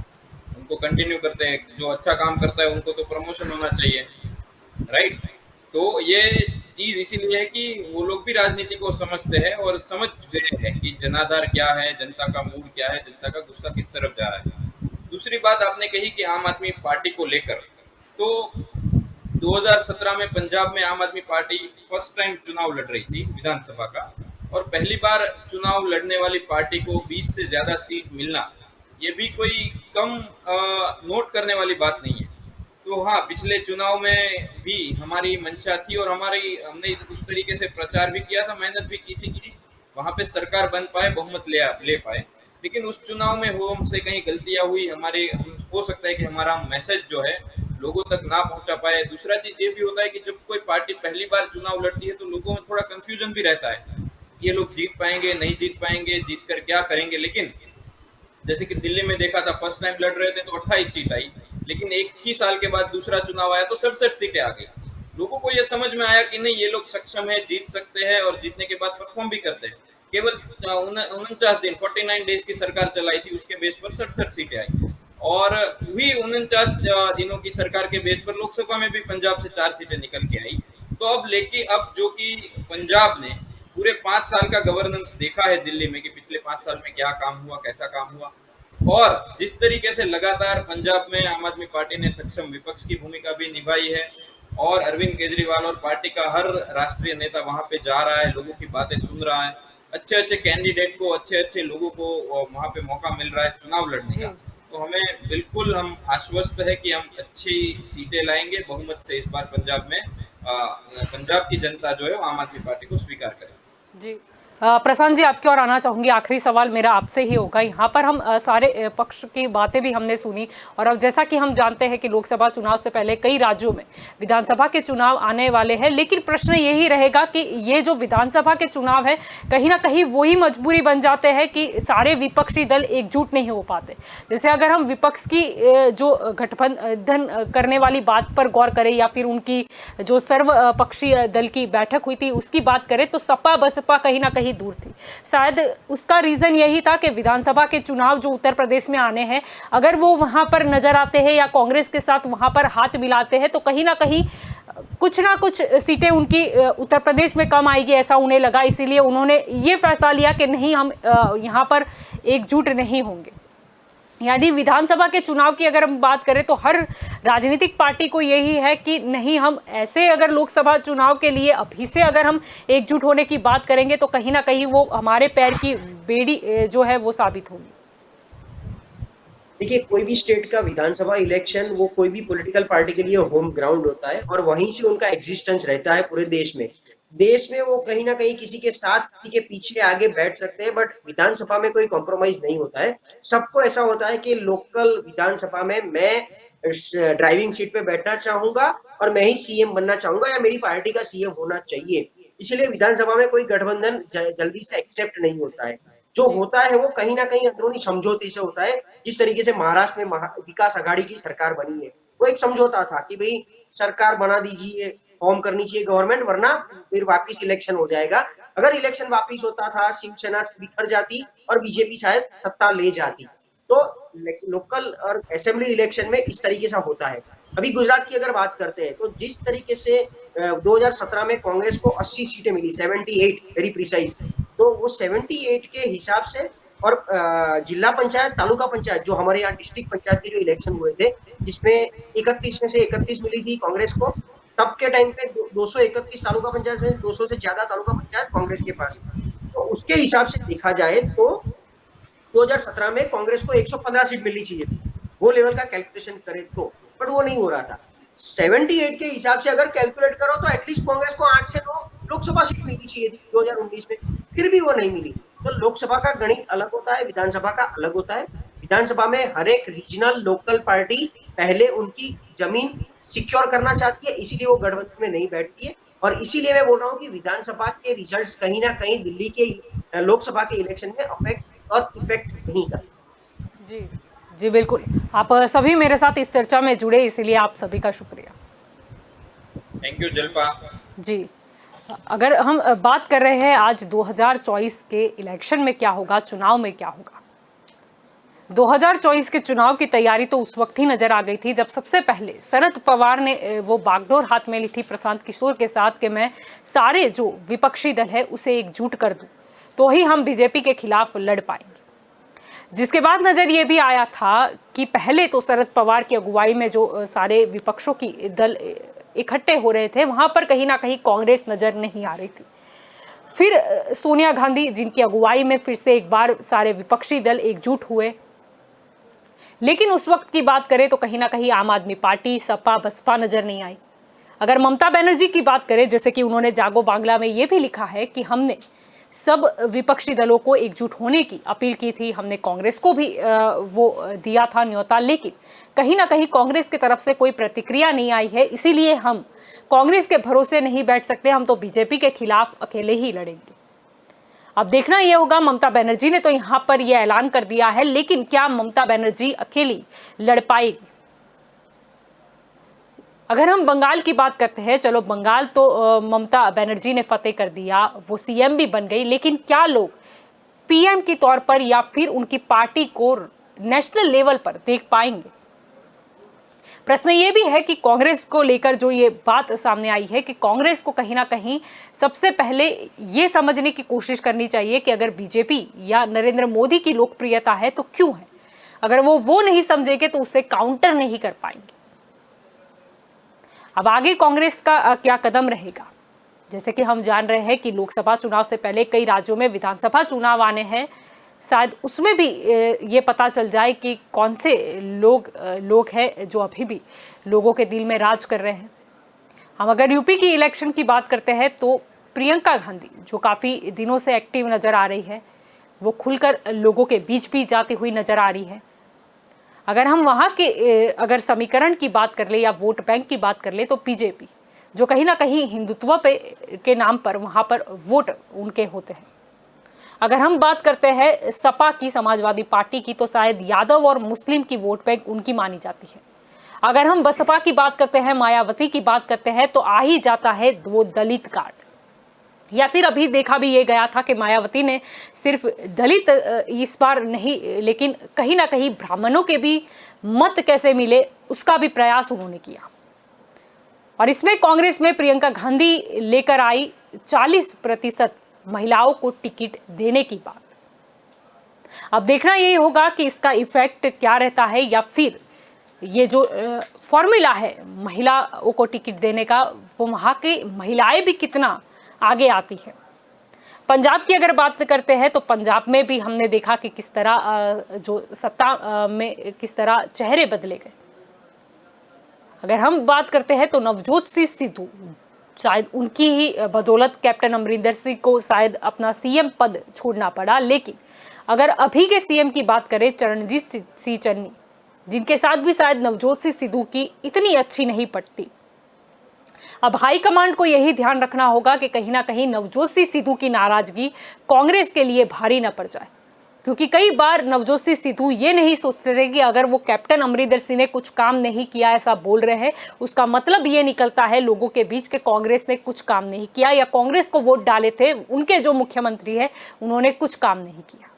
उनको कंटिन्यू करते हैं, जो अच्छा काम करता है उनको तो प्रमोशन होना चाहिए, राइट। तो ये चीज इसीलिए है कि वो लोग भी राजनीति को समझते हैं और समझ गए हैं कि जनाधार क्या है, जनता का मूड क्या है, जनता का गुस्सा किस तरफ जा रहा है। दूसरी बात आपने कही कि आम आदमी पार्टी को लेकर, तो 2017 में पंजाब में आम आदमी पार्टी फर्स्ट टाइम चुनाव लड़ रही थी विधानसभा का, और पहली बार चुनाव लड़ने वाली पार्टी को 20 से ज्यादा सीट मिलना ये भी कोई कम नोट करने वाली बात नहीं है। तो हाँ, पिछले चुनाव में भी हमारी मंशा थी और हमने उस तरीके से प्रचार भी किया था, मेहनत भी की थी कि वहां पे सरकार बन पाए, बहुमत ले पाए। लेकिन उस चुनाव में वो हमसे कहीं गलतियां हुई, हो सकता है कि हमारा मैसेज जो है लोगों तक ना पहुंचा पाए। दूसरा चीज ये भी होता है कि जब कोई पार्टी पहली बार चुनाव लड़ती है तो लोगों में थोड़ा कंफ्यूजन भी रहता है, ये लोग जीत पाएंगे नहीं जीत पाएंगे, जीत कर क्या करेंगे। लेकिन जैसे कि दिल्ली में देखा था, फर्स्ट टाइम लड़ रहे थे तो 28 सीट आई, लेकिन एक ही साल के बाद दूसरा चुनाव आया तो 67 सीटें आ गई। लोगों को ये समझ में आया कि नहीं, ये लोग सक्षम है, जीत सकते हैं, और जीतने के बाद परफॉर्म भी करते हैं। केवल 49 दिन 49 डेज की सरकार चलाई थी, उसके बेस पर 67 सीटें आई, और वही 49 दिनों की सरकार के बेस पर लोकसभा में भी पंजाब से 4 सीटें निकल के आई। तो अब जो कि पंजाब ने पूरे 5 साल का गवर्नेंस देखा है दिल्ली में कि पिछले 5 साल में क्या काम हुआ, कैसा काम हुआ, और जिस तरीके से लगातार पंजाब में आम आदमी पार्टी ने सक्षम विपक्ष की भूमिका भी निभाई है, और अरविंद केजरीवाल और पार्टी का हर राष्ट्रीय नेता वहां पे जा रहा है, लोगों की बातें सुन रहा है, अच्छे अच्छे कैंडिडेट को, अच्छे अच्छे लोगों को वहां पे मौका मिल रहा है चुनाव लड़ने का। तो हम आश्वस्त है कि हम अच्छी सीटें लाएंगे बहुमत से इस बार पंजाब में। पंजाब की जनता जो है वो आम आदमी पार्टी को स्वीकार करेगी। जी प्रशांत जी, आपकी ओर आना चाहूंगी। आखिरी सवाल मेरा आपसे ही होगा। यहाँ पर हम सारे पक्ष की बातें भी हमने सुनी, और अब जैसा कि हम जानते हैं कि लोकसभा चुनाव से पहले कई राज्यों में विधानसभा के चुनाव आने वाले हैं, लेकिन प्रश्न यही रहेगा कि ये जो विधानसभा के चुनाव है, कहीं ना कहीं वही मजबूरी बन जाते हैं कि सारे विपक्षी दल एकजुट नहीं हो पाते। जैसे अगर हम विपक्ष की जो गठबंधन करने वाली बात पर गौर करें, या फिर उनकी जो सर्वपक्षीय दल की बैठक हुई थी उसकी बात करें, तो सपा बसपा कहीं ना कहीं दूर थी। शायद उसका रीजन यही था कि विधानसभा के चुनाव जो उत्तर प्रदेश में आने हैं, अगर वो वहां पर नजर आते हैं या कांग्रेस के साथ वहां पर हाथ मिलाते हैं, तो कहीं ना कहीं कुछ ना कुछ सीटें उनकी उत्तर प्रदेश में कम आएगी, ऐसा उन्हें लगा। इसीलिए उन्होंने ये फैसला लिया कि नहीं, हम यहाँ पर एकजुट नहीं होंगे। यानी विधानसभा के चुनाव की अगर हम बात करें तो हर राजनीतिक पार्टी को यही है कि नहीं, हम ऐसे अगर लोकसभा चुनाव के लिए अभी से अगर हम एकजुट होने की बात करेंगे तो कहीं ना कहीं वो हमारे पैर की बेड़ी जो है वो साबित होगी। देखिए, कोई भी स्टेट का विधानसभा इलेक्शन वो कोई भी पॉलिटिकल पार्टी के लिए होम ग्राउंड होता है, और वहीं से उनका एग्जिस्टेंस रहता है पूरे देश में। वो कहीं ना कहीं किसी के साथ, किसी के पीछे आगे बैठ सकते हैं, बट विधानसभा में कोई कॉम्प्रोमाइज नहीं होता है। सबको ऐसा होता है कि लोकल विधानसभा में मैं ड्राइविंग सीट पे बैठना चाहूंगा और मैं ही सीएम बनना चाहूंगा, या मेरी पार्टी का सीएम होना चाहिए। इसलिए विधानसभा में कोई गठबंधन जल्दी से एक्सेप्ट नहीं होता है। जो होता है वो कहीं ना कहीं अंदरूनी समझौते से होता है। जिस तरीके से महाराष्ट्र में विकास आघाड़ी की सरकार बनी है, वो एक समझौता था कि भाई सरकार बना दीजिए, फॉर्म करनी चाहिए गवर्नमेंट, वरना फिर वापिस इलेक्शन हो जाएगा। अगर इलेक्शन वापिस होता था, शिवसेना बिखर जाती और बीजेपी शायद सत्ता ले जाती। तो लोकल और असेंबली इलेक्शन में इस तरीके से होता है। अभी गुजरात की अगर बात करते हैं तो जिस तरीके से 2017 में कांग्रेस को 80 सीटें मिली, 78 वेरी प्रिसाइज, तो वो 78 के हिसाब से, और जिला पंचायत, तालुका पंचायत, जो हमारे यहाँ डिस्ट्रिक्ट पंचायत के जो इलेक्शन हुए थे, जिसमें 31 में से 31 मिली थी कांग्रेस को, तब के टाइम पे 231 तालुका पंचायत में 200 से ज्यादा तालुका पंचायत कांग्रेस के पास। तो उसके हिसाब से देखा जाए तो 2017 में कांग्रेस को 115 सीट मिलनी चाहिए थी, वो लेवल का कैलकुलेशन करे तो, बट वो नहीं हो रहा था। 78 के हिसाब से अगर कैलकुलेट करो तो एटलीस्ट कांग्रेस को 8 से 9 लोकसभा सीट मिलनी चाहिए थी 2019 में, फिर भी वो नहीं मिली। तो लोकसभा का गणित अलग होता है, विधानसभा का अलग होता है। विधानसभा में हर एक रीजनल लोकल पार्टी पहले उनकी जमीन सिक्योर करना चाहती है, इसीलिए वो गठबंधन में नहीं बैठती है। और इसीलिए मैं बोल रहा हूँ कि विधानसभा के रिजल्ट्स कहीं ना कहीं दिल्ली के लोकसभा के इलेक्शन में अफेक्ट इफेक्ट नहीं करता। जी जी बिल्कुल, आप सभी मेरे साथ इस चर्चा में जुड़े, इसीलिए आप सभी का शुक्रिया। Thank you जल्पा। जी, अगर हम बात कर रहे हैं आज 2024 के इलेक्शन में क्या होगा, चुनाव में क्या होगा। 2024 के चुनाव की तैयारी तो उस वक्त ही नजर आ गई थी जब सबसे पहले शरद पवार ने वो बागडोर हाथ में ली थी प्रशांत किशोर के साथ कि मैं सारे जो विपक्षी दल है उसे एकजुट कर दूं तो ही हम बीजेपी के खिलाफ लड़ पाएंगे। जिसके बाद नजर ये भी आया था कि पहले तो शरद पवार की अगुवाई में जो सारे विपक्षों की दल इकट्ठे हो रहे थे वहां पर कहीं ना कहीं कांग्रेस नजर नहीं आ रही थी। फिर सोनिया गांधी जिनकी अगुवाई में फिर से एक बार सारे विपक्षी दल एकजुट हुए, लेकिन उस वक्त की बात करें तो कहीं ना कहीं आम आदमी पार्टी, सपा, बसपा नजर नहीं आई। अगर ममता बनर्जी की बात करें, जैसे कि उन्होंने जागो बांग्ला में ये भी लिखा है कि हमने सब विपक्षी दलों को एकजुट होने की अपील की थी, हमने कांग्रेस को भी वो दिया था न्योता, लेकिन कहीं ना कहीं कांग्रेस की तरफ से कोई प्रतिक्रिया नहीं आई है, इसीलिए हम कांग्रेस के भरोसे नहीं बैठ सकते, हम तो बीजेपी के खिलाफ अकेले ही लड़ेंगे। अब देखना यह होगा, ममता बनर्जी ने तो यहां पर यह ऐलान कर दिया है, लेकिन क्या ममता बनर्जी अकेली लड़ पाएगी? अगर हम बंगाल की बात करते हैं, चलो बंगाल तो ममता बनर्जी ने फतेह कर दिया, वो सीएम भी बन गई, लेकिन क्या लोग पीएम के तौर पर या फिर उनकी पार्टी को नेशनल लेवल पर देख पाएंगे? प्रश्न ये भी है कि कांग्रेस को लेकर जो ये बात सामने आई है कि कांग्रेस को कहीं ना कहीं सबसे पहले ये समझने की कोशिश करनी चाहिए कि अगर बीजेपी या नरेंद्र मोदी की लोकप्रियता है तो क्यों है। अगर वो नहीं समझेंगे तो उसे काउंटर नहीं कर पाएंगे। अब आगे कांग्रेस का क्या कदम रहेगा? जैसे कि हम जान रहे हैं कि लोकसभा चुनाव से पहले कई राज्यों में विधानसभा चुनाव आने हैं, शायद उसमें भी ये पता चल जाए कि कौन से लोग हैं जो अभी भी लोगों के दिल में राज कर रहे हैं। हम अगर यूपी की इलेक्शन की बात करते हैं तो प्रियंका गांधी जो काफ़ी दिनों से एक्टिव नज़र आ रही है, वो खुलकर लोगों के बीच भी जाती हुई नज़र आ रही है। अगर हम वहाँ के अगर समीकरण की बात कर ले या वोट बैंक की बात कर ले तो बीजेपी जो कहीं ना कहीं हिंदुत्व के नाम पर वहाँ पर वोट उनके होते हैं। अगर हम बात करते हैं सपा की, समाजवादी पार्टी की, तो शायद यादव और मुस्लिम की वोट बैंक उनकी मानी जाती है। अगर हम बसपा की बात करते हैं, मायावती की बात करते हैं तो आ ही जाता है वो दलित कार्ड। या फिर अभी देखा भी ये गया था कि मायावती ने सिर्फ दलित इस बार नहीं, लेकिन कहीं ना कहीं ब्राह्मणों के भी मत कैसे मिले उसका भी प्रयास उन्होंने किया। और इसमें कांग्रेस में प्रियंका गांधी लेकर आई 40% महिलाओं को टिकट देने की बात। अब देखना यही होगा कि इसका इफेक्ट क्या रहता है, या फिर ये जो फॉर्मूला है महिलाओं को टिकट देने का, वो वहाँ की महिलाएं भी कितना आगे आती है। पंजाब की अगर बात करते हैं तो पंजाब में भी हमने देखा कि किस तरह जो सत्ता में किस तरह चेहरे बदले गए। अगर हम बात करते हैं तो नवजोत सिंह सिद्धू, शायद उनकी ही बदौलत कैप्टन अमरिंदर सिंह को शायद अपना सीएम पद छोड़ना पड़ा, लेकिन अगर अभी के सीएम की बात करें चरणजीत सिंह चन्नी, जिनके साथ भी शायद नवजोत सिंह सिद्धू की इतनी अच्छी नहीं पड़ती। अब हाईकमांड को यही ध्यान रखना होगा कि कहीं ना कहीं नवजोत सिंह सिद्धू की नाराजगी कांग्रेस के लिए भारी न पड़ जाए, क्योंकि कई बार नवजोत सिंह सिद्धू ये नहीं सोचते थे कि अगर वो कैप्टन अमरिंदर सिंह ने कुछ काम नहीं किया, ऐसा बोल रहे हैं, उसका मतलब ये निकलता है लोगों के बीच के कांग्रेस ने कुछ काम नहीं किया, या कांग्रेस को वोट डाले थे उनके जो मुख्यमंत्री है उन्होंने कुछ काम नहीं किया।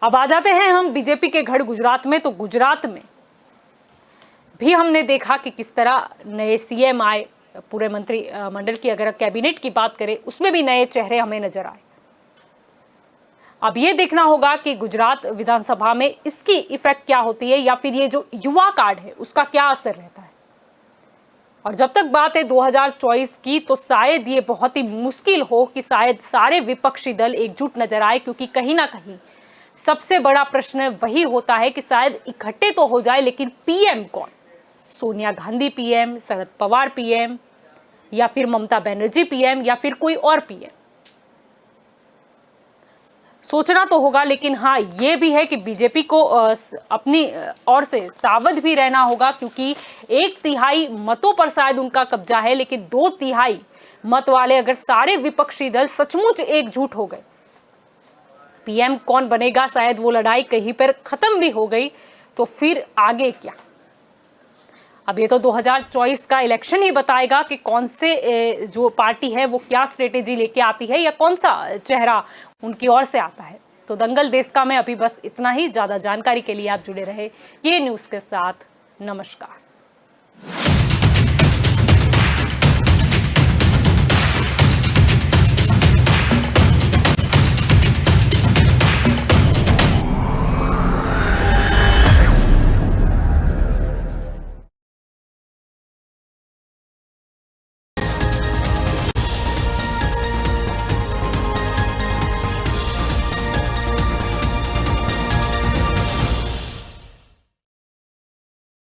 अब आ जाते हैं हम बीजेपी के गढ़ गुजरात में। तो गुजरात में भी हमने देखा कि किस तरह नए सीएम आए, पूरे मंत्रिमंडल की अगर कैबिनेट की बात करें उसमें भी नए चेहरे हमें नजर आए। अब ये देखना होगा कि गुजरात विधानसभा में इसकी इफेक्ट क्या होती है, या फिर ये जो युवा कार्ड है उसका क्या असर रहता है। और जब तक बात है 2024 की, तो शायद ये बहुत ही मुश्किल हो कि शायद सारे विपक्षी दल एकजुट नजर आए, क्योंकि कहीं ना कहीं सबसे बड़ा प्रश्न वही होता है कि शायद इकट्ठे तो हो जाए, लेकिन पीएम कौन? सोनिया गांधी पीएम, शरद पवार पीएम, या फिर ममता बनर्जी पीएम, या फिर कोई और पीएम? सोचना तो होगा। लेकिन हाँ, ये भी है कि बीजेपी को अपनी ओर से सावध भी रहना होगा, क्योंकि 1/3 मतों पर शायद उनका कब्जा है, लेकिन 2/3 मत वाले अगर सारे विपक्षी दल सचमुच एकजुट हो गए पीएम कौन बनेगा, शायद वो लड़ाई कहीं पर खत्म भी हो गई तो फिर आगे क्या? अब ये तो 2024 का इलेक्शन ही बताएगा कि कौन से जो पार्टी है वो क्या स्ट्रेटेजी लेके आती है या कौन सा चेहरा उनकी ओर से आता है। तो दंगल देश का में अभी बस इतना ही। ज़्यादा जानकारी के लिए आप जुड़े रहे ये न्यूज़ के साथ। नमस्कार।